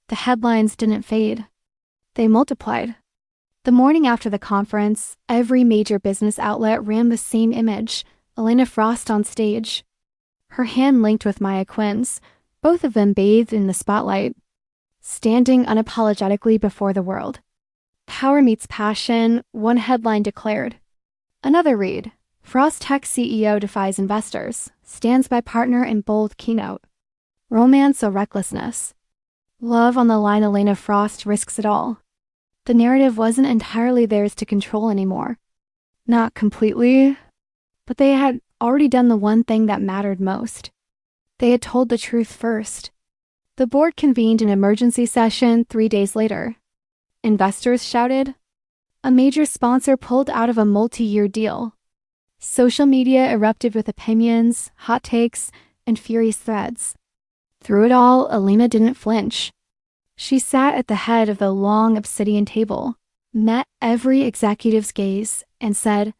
The headlines didn't fade. They multiplied. The morning after the conference, every major business outlet ran the same image, Elena Frost on stage. Her hand linked with Maya Quinn's, both of them bathed in the spotlight, standing unapologetically before the world. Power meets passion, one headline declared. Another read, Frost Tech CEO defies investors, stands by partner in bold keynote. Romance or recklessness. Love on the line, Elena Frost risks it all. The narrative wasn't entirely theirs to control anymore. Not completely, but they had already done the one thing that mattered most. They had told the truth first. The board convened an emergency session 3 days later. Investors shouted. A major sponsor pulled out of a multi-year deal. Social media erupted with opinions, hot takes, and furious threads. Through it all, Elena didn't flinch. She sat at the head of the long obsidian table, met every executive's gaze, and said,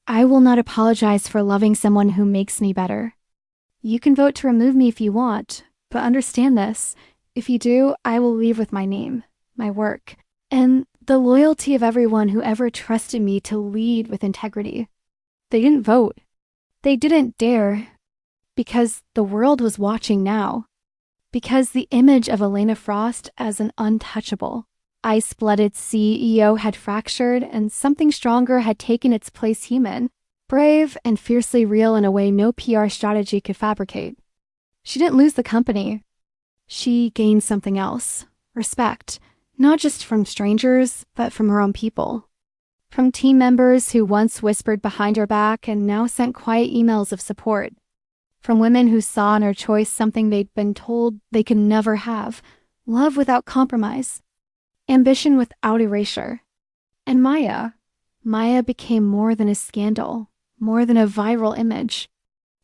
I will not apologize for loving someone who makes me better. You can vote to remove me if you want, but understand this. If you do, I will leave with my name, my work, and the loyalty of everyone who ever trusted me to lead with integrity. They didn't vote. They didn't dare. Because the world was watching now. Because the image of Elena Frost as an untouchable, ice-blooded CEO had fractured and something stronger had taken its place human, brave and fiercely real in a way no PR strategy could fabricate. She didn't lose the company. She gained something else, respect, not just from strangers, but from her own people. From team members who once whispered behind her back and now sent quiet emails of support. From women who saw in her choice something they'd been told they could never have, love without compromise, ambition without erasure. And Maya became more than a scandal, more than a viral image.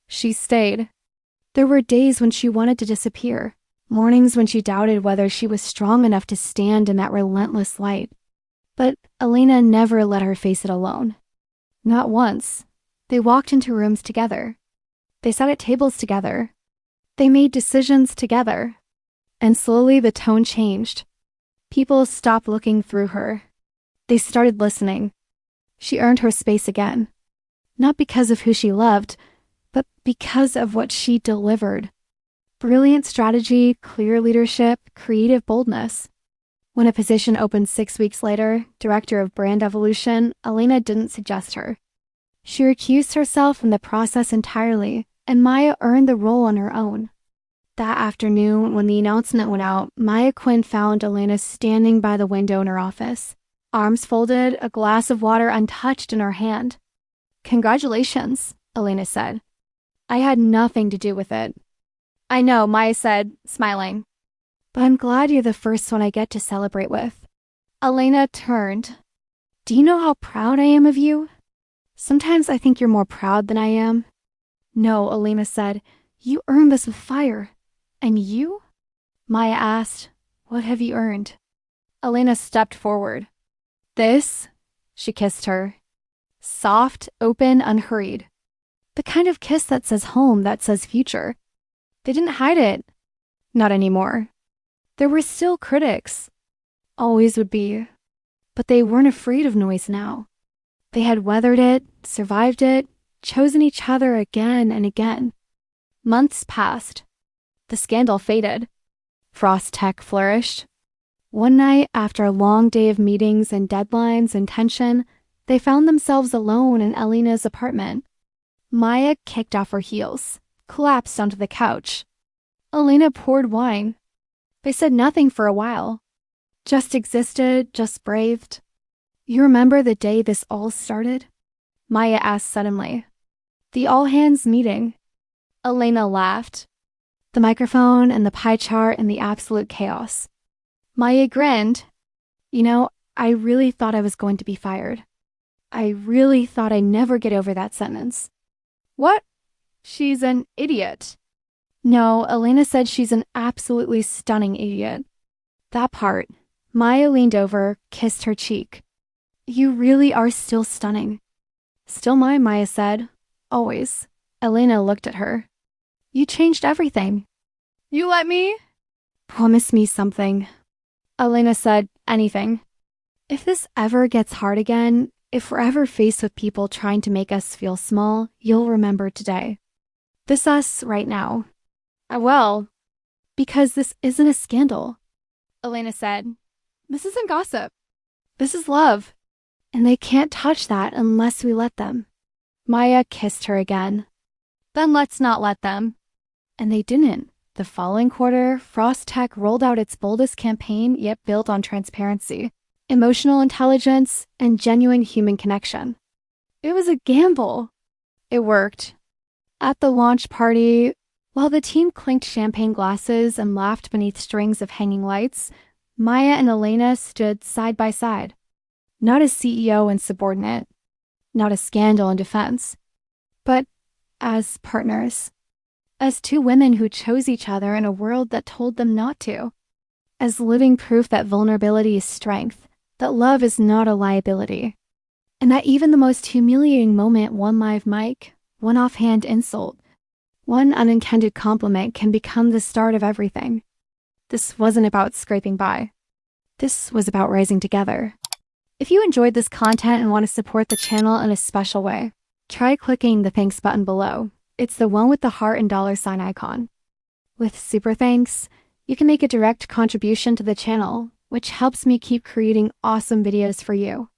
She stayed. There were days when she wanted to disappear, mornings when she doubted whether she was strong enough to stand in that relentless light. But Elena never let her face it alone. Not once. They walked into rooms together. They sat at tables together. They made decisions together. And slowly the tone changed. People stopped looking through her. They started listening. She earned her space again. Not because of who she loved, but because of what she delivered. Brilliant strategy, clear leadership, creative boldness. When a position opened 6 weeks later, director of brand evolution, Elena didn't suggest her. She recused herself from the process entirely, and Maya earned the role on her own. That afternoon, when the announcement went out, Maya Quinn found Elena standing by the window in her office, arms folded, a glass of water untouched in her hand. "Congratulations," Elena said. "I had nothing to do with it." "I know," Maya said, smiling. "But I'm glad you're the first one I get to celebrate with." Elena turned. "Do you know how proud I am of you? Sometimes I think you're more proud than I am." "No," Elena said. "You earned this with fire." "And you?" Maya asked. "What have you earned?" Elena stepped forward. "This," she kissed her. Soft, open, unhurried. The kind of kiss that says home, that says future. They didn't hide it. Not anymore. There were still critics. Always would be. But they weren't afraid of noise now. They had weathered it, survived it, chosen each other again and again. Months passed. The scandal faded. Frost Tech flourished. One night, after a long day of meetings and deadlines and tension, they found themselves alone in Elena's apartment. Maya kicked off her heels, collapsed onto the couch. Elena poured wine. They said nothing for a while. Just existed, just braved. "You remember the day this all started?" Maya asked suddenly. "The all-hands meeting." Elena laughed. The microphone and the pie chart and the absolute chaos. Maya grinned. "You know, I really thought I was going to be fired. I really thought I'd never get over that sentence." "What? She's an idiot." "No," Elena said, "she's an absolutely stunning idiot." That part. Maya leaned over, kissed her cheek. "You really are still stunning." "Still mine," Maya said. "Always." Elena looked at her. "You changed everything." "You let me?" "Promise me something." Elena said, "Anything." "If this ever gets hard again, if we're ever faced with people trying to make us feel small, you'll remember today. This us right now." "Well, because this isn't a scandal," Elena said. "This isn't gossip. This is love. And they can't touch that unless we let them." Maya kissed her again. "Then let's not let them." And they didn't. The following quarter, Frost Tech rolled out its boldest campaign yet built on transparency, emotional intelligence, and genuine human connection. It was a gamble. It worked. At the launch party, while the team clinked champagne glasses and laughed beneath strings of hanging lights, Maya and Elena stood side by side. Not as CEO and subordinate, not as scandal and defense, but as partners. As two women who chose each other in a world that told them not to. As living proof that vulnerability is strength, that love is not a liability. And that even the most humiliating moment, one live mic, one offhand insult, one unintended compliment can become the start of everything. This wasn't about scraping by. This was about rising together. If you enjoyed this content and want to support the channel in a special way, try clicking the thanks button below. It's the one with the heart and $sign icon. With super thanks, you can make a direct contribution to the channel, which helps me keep creating awesome videos for you.